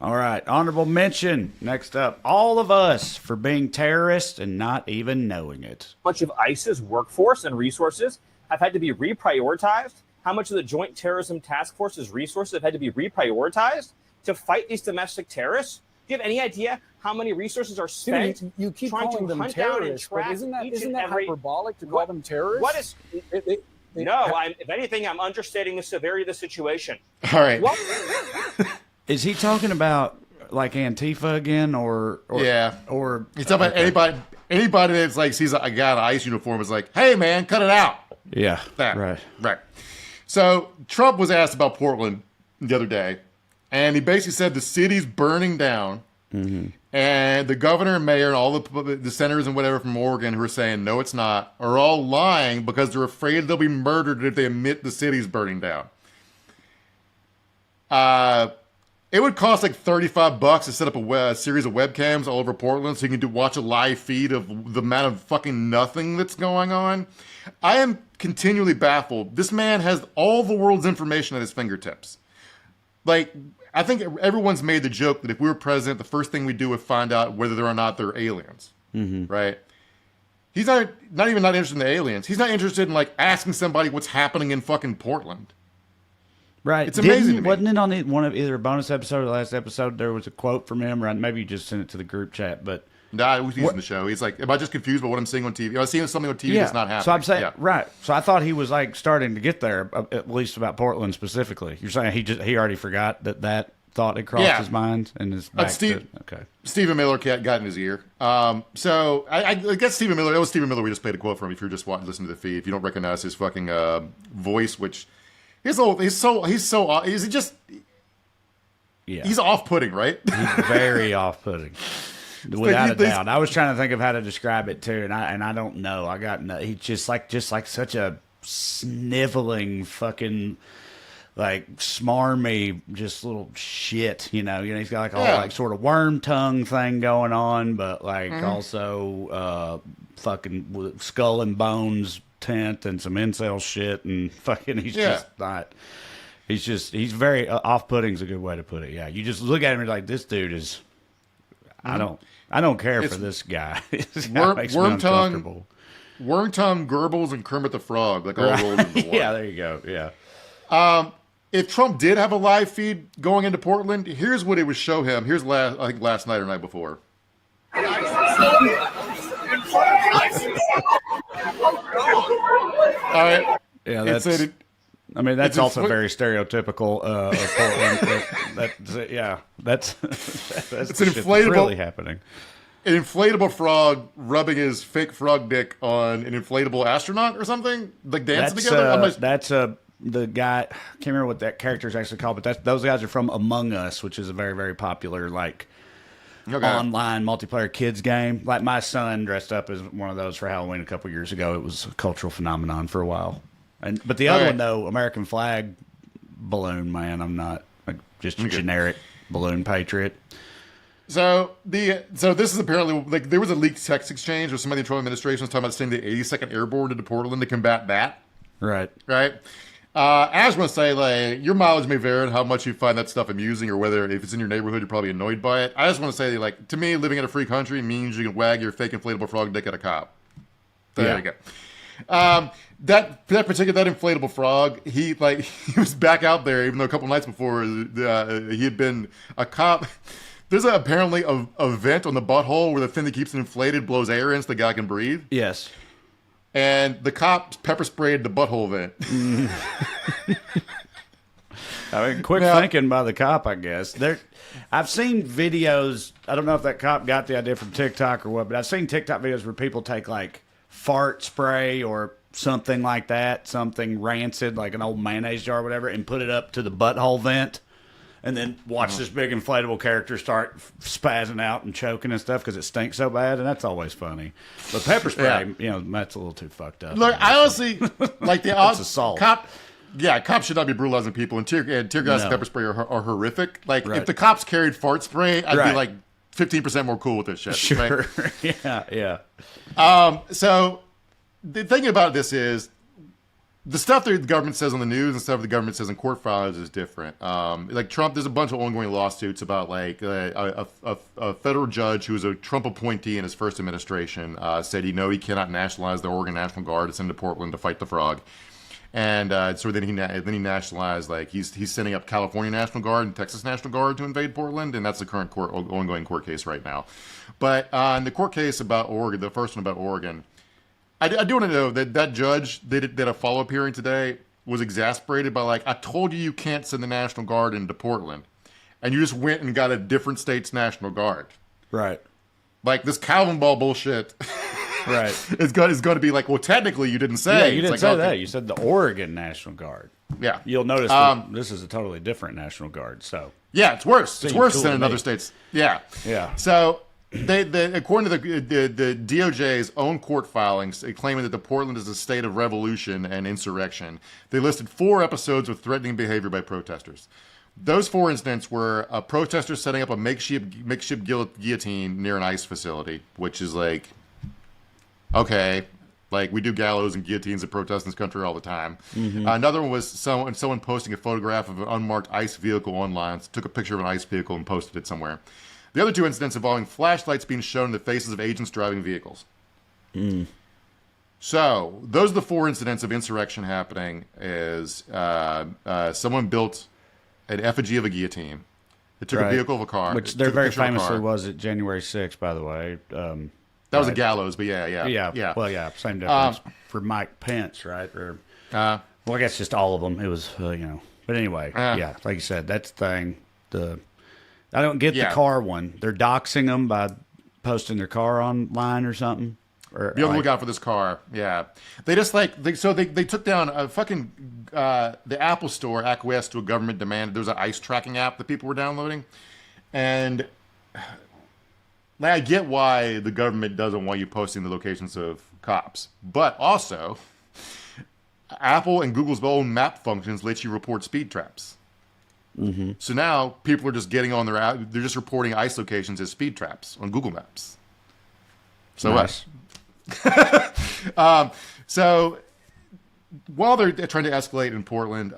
All right. Honorable mention. Next up. All of us for being terrorists and not even knowing it. Much of ICE's workforce and resources have had to be reprioritized how much of the Joint Terrorism Task Force's resources have had to be reprioritized to fight these domestic terrorists? Do you have any idea how many resources are spent? Dude, you keep trying calling to them hunt down and terrorists, but track isn't that each and every- hyperbolic to call them terrorists? What is? If anything, I'm understating the severity of the situation. All right. What? Is he talking about like Antifa again, or Yeah. or He's talking about anybody that's like sees a guy in an ICE uniform is like, hey man, cut it out. yeah, That. right. So Trump was asked about Portland the other day, and he basically said the city's burning down, and the governor and mayor and all the senators and whatever from Oregon who are saying no, it's not, are all lying because they're afraid they'll be murdered if they admit the city's burning down. It would cost like $35 to set up a series of webcams all over Portland so you can watch a live feed of the amount of fucking nothing that's going on. I am continually baffled. This man has all the world's information at his fingertips. Like, I think everyone's made the joke that if we were president, the first thing we do would find out whether or not they're aliens, right? He's not even not interested in the aliens. He's not interested in like asking somebody what's happening in fucking Portland. Right. It's amazing to me. Wasn't it on one of either a bonus episode or the last episode? There was a quote from him, or maybe you just sent it to the group chat. But Nah, he was using the show. He's like, am I just confused by what I'm seeing on TV? Am I seeing something on TV that's not happening? So I'm saying, Yeah. right. So I thought he was like starting to get there, at least about Portland specifically. You're saying he already forgot that thought had crossed his mind and is back okay. Stephen Miller got in his ear. So I guess Stephen Miller. That was Stephen Miller. We just played a quote from. If you're just listening to the feed, if you don't recognize his fucking voice, which he's off-putting, right? He's very off-putting, without a doubt. I was trying to think of how to describe it too, and I don't know. He's just like such a sniveling fucking like smarmy, just little shit. You know, he's got like a whole like sort of worm tongue thing going on, but like also fucking skull and bones tent and some incel shit, and fucking he's just not. He's very off-putting is a good way to put it. Yeah, you just look at him and you're like, this dude is. I don't care for this guy. This guy makes me uncomfortable. Worm tongue, Goebbels, and Kermit the Frog, like all rolled into one. Yeah, there you go. Yeah. If Trump did have a live feed going into Portland, here's what it would show him. Here's I think last night or night before. All right. Yeah, that's that's also very stereotypical of Portland. That's it's an inflatable, really happening. An inflatable frog rubbing his fake frog dick on an inflatable astronaut or something, like dancing together. The guy. I can't remember what that character is actually called, but those guys are from Among Us, which is a very, very popular online multiplayer kids game. Like my son dressed up as one of those for Halloween a couple years ago. It was a cultural phenomenon for a while. But the other one though, American flag balloon man. I'm not just a generic balloon patriot. So this is apparently like there was a leaked text exchange where somebody in the Trump administration was talking about sending the 82nd Airborne into Portland to combat that. Right. I just want to say, like, your mileage may vary on how much you find that stuff amusing or whether if it's in your neighborhood, you're probably annoyed by it. I just want to say, like, to me, living in a free country means you can wag your fake inflatable frog dick at a cop. There you go. That inflatable frog, he was back out there, even though a couple nights before he had been a cop. There's apparently a vent on the butthole where the thing that keeps it inflated blows air in so the guy can breathe. Yes. And the cop pepper sprayed the butthole vent. I mean, quick thinking by the cop, I guess. I've seen videos. I don't know if that cop got the idea from TikTok or what, but I've seen TikTok videos where people take like fart spray or something like that, something rancid, like an old mayonnaise jar or whatever, and put it up to the butthole vent. And then watch this big inflatable character start spazzing out and choking and stuff because it stinks so bad, and that's always funny. But pepper spray, that's a little too fucked up. Look, I honestly like the odd assault. Cop. Yeah, cops should not be brutalizing people, and tear gas and pepper spray are horrific. Like if the cops carried fart spray, I'd be like 15% more cool with this shit. Sure. Right? Yeah. So the thing about this is, the stuff that the government says on the news and stuff the government says in court files is different. Like Trump, there's a bunch of ongoing lawsuits about like a federal judge who was a Trump appointee in his first administration said he cannot nationalize the Oregon National Guard to send to Portland to fight the frog. And so then he nationalized, like he's sending up California National Guard and Texas National Guard to invade Portland, and that's the current ongoing court case right now. But in the court case about Oregon, the first one about Oregon, I do want to know that judge did a follow-up hearing today was exasperated by, like, I told you can't send the National Guard into Portland, and you just went and got a different state's National Guard. Right. Like, this Calvin ball bullshit. Right. It's going to be like, well, technically you didn't say. Yeah, you didn't like, say okay. that. You said the Oregon National Guard. Yeah. You'll notice that this is a totally different National Guard. So yeah, it's worse. It's worse than in me. other states. Yeah. Yeah. So they according to the DOJ's own court filings, claiming that the Portland is a state of revolution and insurrection, they listed 4 episodes of threatening behavior by protesters. Those 4 incidents were a protester setting up a makeshift guillotine near an ICE facility, which is like, okay, like we do gallows and guillotines at protests in this country all the time. Mm-hmm. Another one was someone posting a photograph of an unmarked ICE vehicle online, took a picture of an ICE vehicle and posted it somewhere. The other 2 incidents involving flashlights being shown in the faces of agents driving vehicles. Mm. So those are the 4 incidents of insurrection happening. Is someone built an effigy of a guillotine. It took a vehicle of a car. Which there very famously was at January 6th, by the way. That was a gallows, but yeah. Well, yeah, same difference for Mike Pence, right? Or well, I guess just all of them. It was, But anyway, yeah, like you said, that's the thing. I don't get the car one. They're doxing them by posting their car online or something. Or be on the lookout for this car. Yeah, they just they took down a fucking the Apple Store acquiesced to a government demand. There was an ICE tracking app that people were downloading, and like, I get why the government doesn't want you posting the locations of cops, but also Apple and Google's own map functions let you report speed traps. Mm-hmm. So now people are just getting on their app. They're just reporting ICE locations as speed traps on Google Maps. So nice. So while they're trying to escalate in Portland,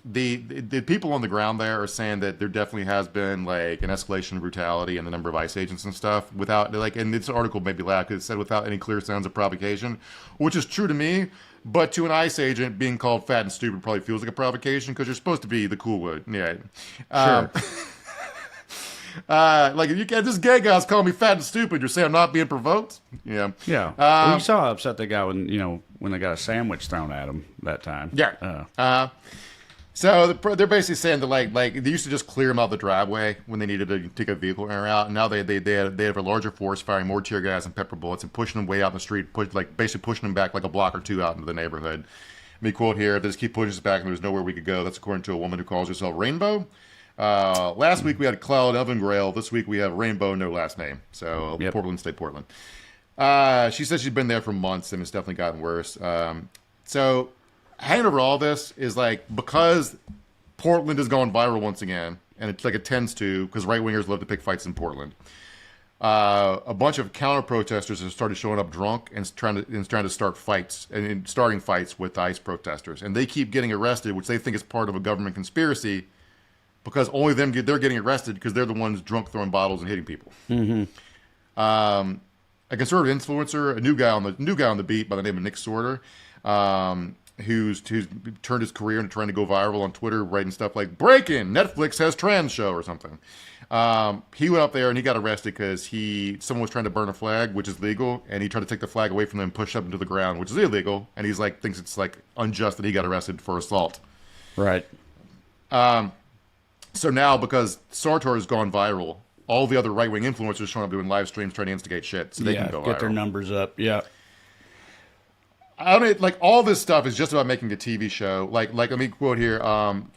the people on the ground there are saying that there definitely has been like an escalation of brutality and the number of ICE agents and stuff without and this article made me laugh because it said without any clear signs of provocation, which is true to me. But to an ICE agent, being called fat and stupid probably feels like a provocation because you're supposed to be the cool one. Yeah. Sure. Like if you get this gay guy's calling me fat and stupid, you're saying I'm not being provoked. Yeah. Yeah. Well, you saw how upset they got when they got a sandwich thrown at them that time. Yeah. So they're basically saying that like they used to just clear them out the driveway when they needed to take a vehicle in or out. And now they have a larger force firing more tear gas and pepper bullets and pushing them way out in the street, basically pushing them back like a block or 2 out into the neighborhood. Let me quote here: "If they just keep pushing us back and there's nowhere we could go." That's according to a woman who calls herself Rainbow. Last week we had Cloud Evan Grail. This week we have Rainbow, no last name. So yep. Portland, stay Portland. She says she's been there for months and it's definitely gotten worse. So hanging over all this is like because Portland has gone viral once again, and it's like it tends to because right wingers love to pick fights in Portland. A bunch of counter protesters have started showing up drunk and trying to start fights and starting fights with ICE protesters, and they keep getting arrested, which they think is part of a government conspiracy. Because only they're getting arrested because they're the ones drunk throwing bottles and hitting people. Mm-hmm. A conservative influencer, a new guy on the beat by the name of Nick Sorter, who's turned his career into trying to go viral on Twitter, writing stuff like "Breaking: Netflix has trans show" or something. He went up there and he got arrested because someone was trying to burn a flag, which is legal, and he tried to take the flag away from them and push up into the ground, which is illegal. And he's like thinks it's like unjust that he got arrested for assault. Right. So now, because Sartor has gone viral, all the other right-wing influencers showing up doing live streams trying to instigate shit so they can go viral. Get their numbers up. Yeah. I don't like all this stuff is just about making a TV show. Like let me quote here. According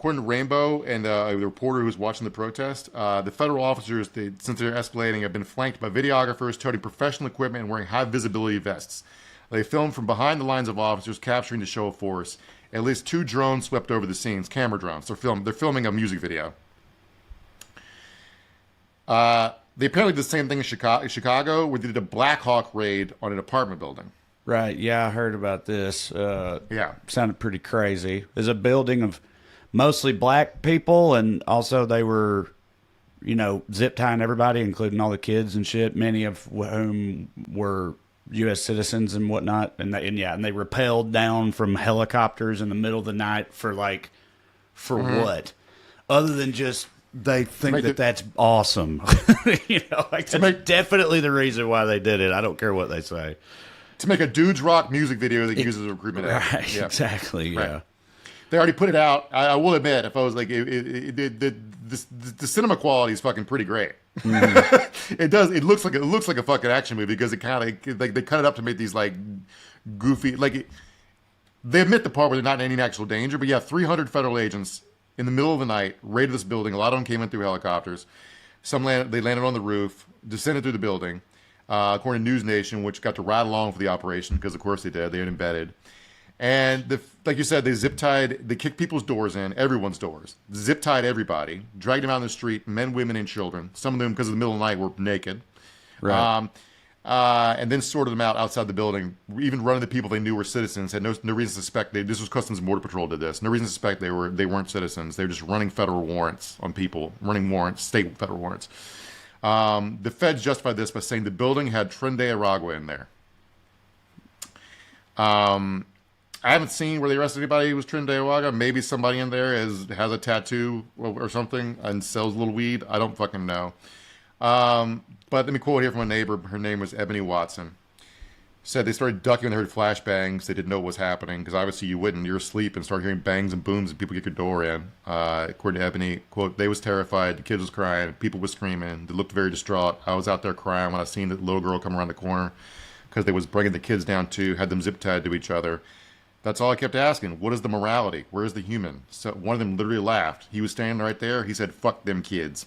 to Rainbow and the reporter who was watching the protest, the federal officers, since they're escalating, have been flanked by videographers toting professional equipment and wearing high-visibility vests. They filmed from behind the lines of officers, capturing the show of force. At least 2 drones swept over the scenes, camera drones. They're filming a music video. They apparently did the same thing in Chicago, where they did a Black Hawk raid on an apartment building. Right. Yeah, I heard about this. Yeah. Sounded pretty crazy. There's a building of mostly black people, and also they were, zip tying everybody, including all the kids and shit, many of whom were U.S. citizens and whatnot, and they rappelled down from helicopters in the middle of the night for what? Other than just they think that's awesome, that's definitely the reason why they did it. I don't care what they say. To make a Dudes Rock music video that uses a recruitment ad. Right, yeah. Exactly, yeah. Right. They already put it out. I will admit, if I was like, the cinema quality is fucking pretty great. Mm-hmm. It does. It looks like a fucking action movie because it kind of they cut it up to make these like goofy they admit the part where they're not in any actual danger, but 300 federal agents in the middle of the night raided this building. A lot of them came in through helicopters. They landed on the roof, descended through the building. According to News Nation, which got to ride along for the operation because, of course, they did. They were embedded. And like you said, they kicked people's doors in, everyone's doors, zip-tied everybody, dragged them out in the street, men, women, and children. Some of them, because of the middle of the night, were naked. Right. And then sorted them out outside the building, even running the people they knew were citizens, had no reason to suspect. This was Customs and Border Patrol did this. No reason to suspect they weren't citizens. They were just running federal warrants on people, state federal warrants. The feds justified this by saying the building had Tren de Aragua in there. I haven't seen where they arrested anybody who was Tren de Aragua. Maybe somebody in there has a tattoo or something and sells a little weed. I don't fucking know. But let me quote here from a neighbor. Her name was Ebony Watson. Said they started ducking when they heard flashbangs. They didn't know what was happening because obviously you wouldn't. You're asleep and start hearing bangs and booms and people get your door in. According to Ebony, quote, they was terrified. The kids was crying. People was screaming. They looked very distraught. I was out there crying when I seen the little girl come around the corner because they was bringing the kids down too, had them zip tied to each other. That's all I kept asking. What is the morality? Where is the human? So one of them literally laughed. He was standing right there. He said, fuck them kids.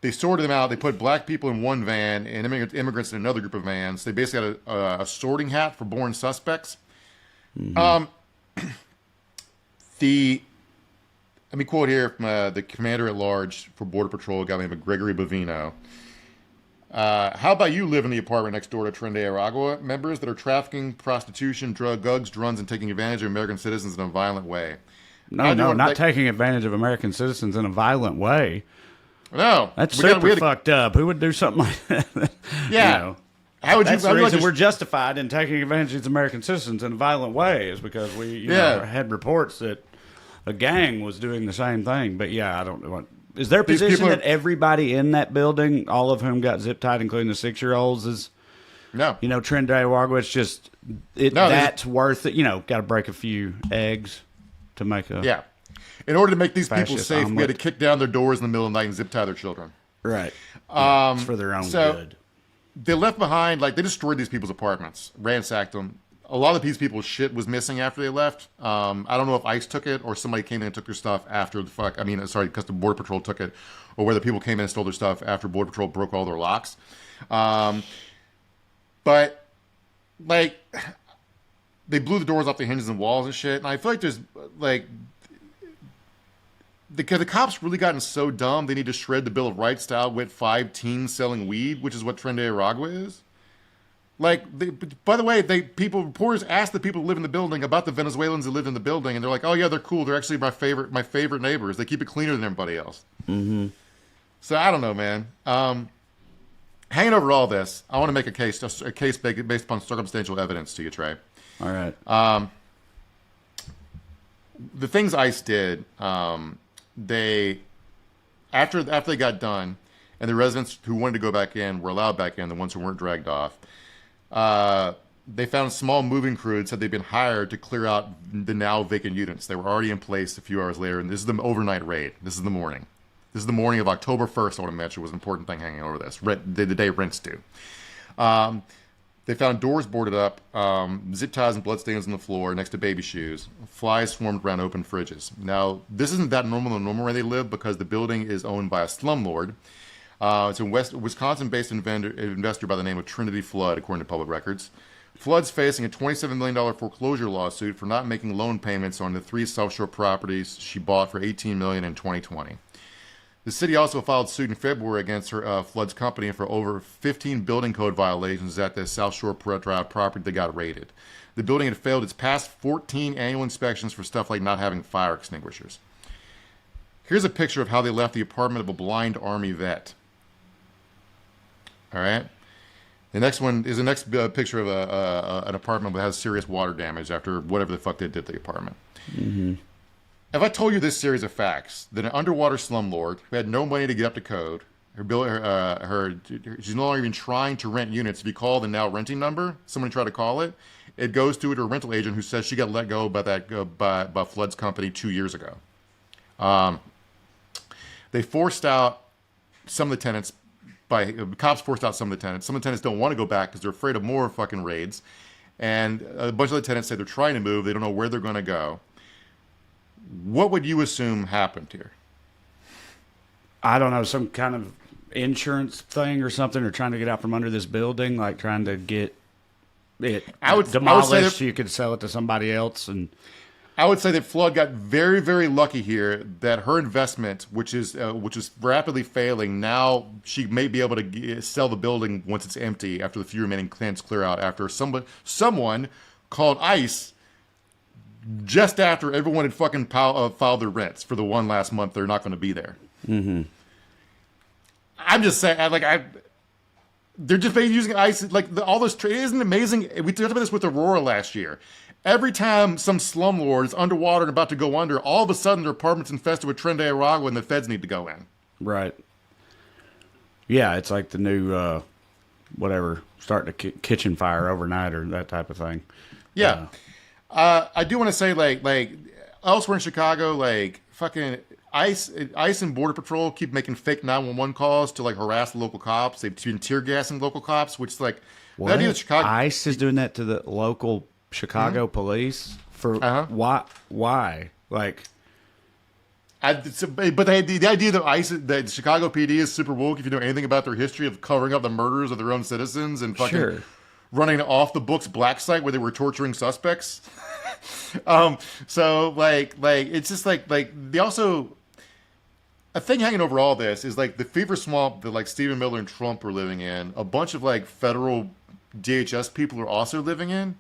They sorted them out. They put black people in one van and immigrants in another group of vans. They basically had a sorting hat for born suspects. Mm-hmm. Let me quote here from the commander at large for Border Patrol, a guy named Gregory Bovino. How about you live in the apartment next door to Tren de Aragua members that are trafficking, prostitution, drugs, and taking advantage of American citizens in a violent way? Not taking advantage of American citizens in a violent way. No, that's super fucked up. Who would do something like that? Yeah. That's the reason we're justified in taking advantage of American citizens in a violent way is because we had reports that a gang was doing the same thing. But I don't know. Is their position that everybody in that building, all of whom got zip tied, including the 6-year-olds, is Tren de Aragua? It's just that's worth it. Got to break a few eggs to make a In order to make these people safe, we had to kick down their doors in the middle of the night and zip tie their children. Right. It's for their own good. They left behind, they destroyed these people's apartments, ransacked them. A lot of these people's shit was missing after they left. I don't know if ICE took it or somebody came in and took their stuff after the fuck. I mean, sorry, because the Border Patrol took it, or whether people came in and stole their stuff after Border Patrol broke all their locks. But they blew the doors off the hinges and walls and shit. And I feel like there's because the cops really gotten so dumb, they need to shred the Bill of Rights to outwit 5 teens selling weed, which is what Tren de Aragua is. By the way, reporters asked the people who live in the building about the Venezuelans who lived in the building, and they're like, "Oh yeah, they're cool. They're actually my favorite neighbors. They keep it cleaner than everybody else." Mm-hmm. So I don't know, man. Hanging over all this, I want to make a case based upon circumstantial evidence to you, Trey. All right. The things ICE did, they after they got done, and the residents who wanted to go back in were allowed back in, the ones who weren't dragged off. They found a small moving crew that said they'd been hired to clear out the now vacant units. They were already in place a few hours later, and this is the overnight raid. This is the morning. This is the morning of October 1st, I want to mention, was an important thing hanging over this. The day rent's due. They found doors boarded up, zip ties and bloodstains on the floor next to baby shoes. Flies swarmed around open fridges. Now, this isn't that normal where they live because the building is owned by a slumlord. It's a Wisconsin-based investor by the name of Trinity Flood, according to public records. Flood's facing a $27 million foreclosure lawsuit for not making loan payments on the 3 South Shore properties she bought for $18 million in 2020. The city also filed suit in February against her Flood's company for over 15 building code violations at the South Shore Drive property that got raided. The building had failed its past 14 annual inspections for stuff like not having fire extinguishers. Here's a picture of how they left the apartment of a blind Army vet. All right. The next one is the next picture of an apartment that has serious water damage after whatever the fuck they did to the apartment. Mm-hmm. If I told you this series of facts, that an underwater slumlord who had no money to get up to code, she's no longer even trying to rent units. If you call the now renting number, someone tried to call it, it goes to her rental agent who says she got let go by by Flood's company 2 years ago. They forced out some of the tenants. Cops forced out some of the tenants. Some of the tenants don't want to go back because they're afraid of more fucking raids. And a bunch of the tenants say they're trying to move. They don't know where they're going to go. What would you assume happened here? I don't know, some kind of insurance thing or something, or trying to get out from under this building, like trying to get it demolished so you could sell it to somebody else. And I would say that Flood got very, very lucky here that her investment, which is rapidly failing, now she may be able to sell the building once it's empty after the few remaining tenants clear out, after someone called ICE just after everyone had fucking filed their rents for the one last month they're not going to be there. Mm-hmm. I'm just saying, they're just using ICE, all this. Isn't it amazing? We talked about this with Aurora last year. Every time some slumlord is underwater and about to go under, all of a sudden their apartment's infested with Tren de Aragua and the feds need to go in. Right. Yeah, it's like the new, starting a kitchen fire overnight or that type of thing. Yeah. I do want to say, elsewhere in Chicago, fucking ICE and Border Patrol keep making fake 911 calls to, harass the local cops. They've been tear gassing local cops, which, the idea that Chicago... ICE is doing that to the local Chicago police? For why? The idea that that Chicago PD is super woke, if you know anything about their history of covering up the murders of their own citizens and fucking running off the books black site where they were torturing suspects. It's just they also, a thing hanging over all this is the fever swamp that Stephen Miller and Trump were living in. A bunch of federal DHS people are also living in.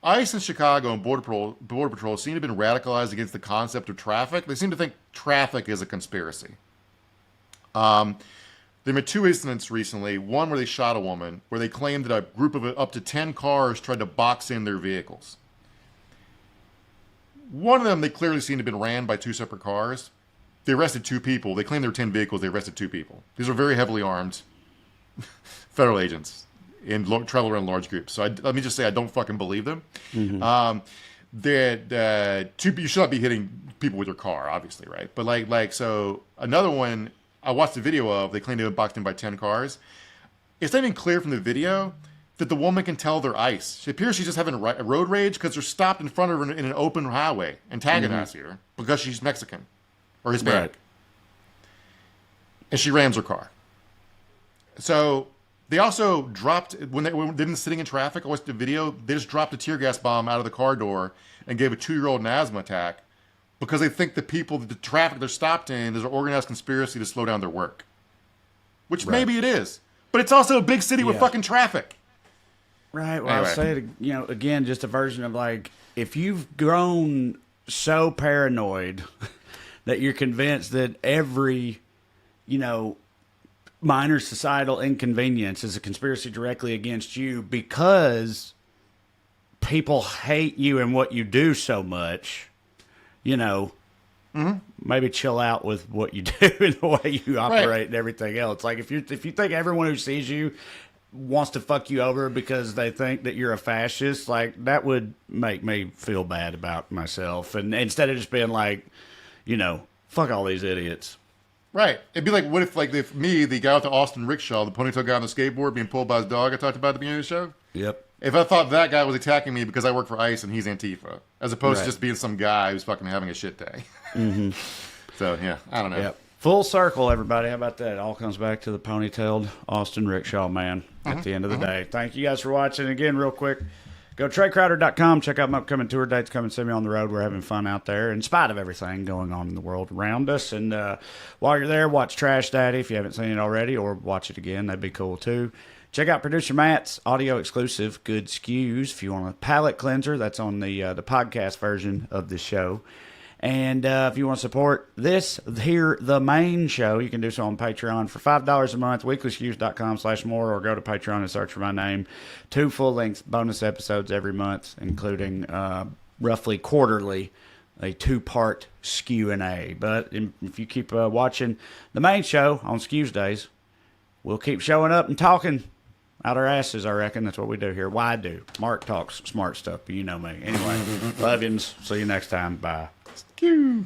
ICE in Chicago and Border Patrol seem to have been radicalized against the concept of traffic. They seem to think traffic is a conspiracy. There were 2 incidents recently, one where they shot a woman, where they claimed that a group of up to 10 cars tried to box in their vehicles. One of them, they clearly seemed to have been ran by 2 separate cars. They arrested 2 people. They claimed there were 10 vehicles. They arrested 2 people. These are very heavily armed federal agents travel around large groups. So let me just say I don't fucking believe them. Mm-hmm. You should not be hitting people with your car, obviously, right? But so another one I watched the video of, they claimed they were boxed in by 10 cars. It's not even clear from the video that the woman can tell they're ICE. It appears she's just having a road rage because they're stopped in front of her in an open highway, antagonizing her because she's Mexican or Hispanic. Right. And she rams her car. So they also dropped, when they've been sitting in traffic, I watched the video, they just dropped a tear gas bomb out of the car door and gave a 2-year-old an asthma attack because they think the traffic they're stopped in is an organized conspiracy to slow down their work. Which maybe it is. But it's also a big city with fucking traffic. Right. Well, anyway. I'll say it, again, just a version of if you've grown so paranoid that you're convinced that every, minor societal inconvenience is a conspiracy directly against you because people hate you and what you do so much, maybe chill out with what you do and the way you operate and everything else. If you think everyone who sees you wants to fuck you over because they think that you're a fascist, that would make me feel bad about myself. And instead of just being fuck all these idiots. Right. It'd be what if me, the guy with the Austin rickshaw, the ponytail guy on the skateboard being pulled by his dog I talked about at the beginning of the show? Yep. If I thought that guy was attacking me because I work for ICE and he's Antifa, as opposed to just being some guy who's fucking having a shit day. Mm-hmm. So, yeah, I don't know. Yep. Full circle, everybody. How about that? It all comes back to the ponytailed Austin rickshaw man at the end of the day. Thank you guys for watching. Again, real quick, go to TreyCrowder.com. Check out my upcoming tour dates. Come and see me on the road. We're having fun out there in spite of everything going on in the world around us. And while you're there, watch Trash Daddy if you haven't seen it already, or watch it again. That'd be cool, too. Check out Producer Matt's audio exclusive, Good Skews. If you want a palate cleanser, that's on the podcast version of the show. And if you want to support this here, the main show, you can do so on Patreon for $5 a month, weeklyskews.com/more, or go to Patreon and search for my name. 2 full-length bonus episodes every month, including roughly quarterly a 2-part Q&A. But if you keep watching the main show on Skews days, we'll keep showing up and talking out our asses, I reckon. That's what we do here. Why do? Mark talks smart stuff, but you know me. Anyway, love yous. See you next time. Bye. Skew.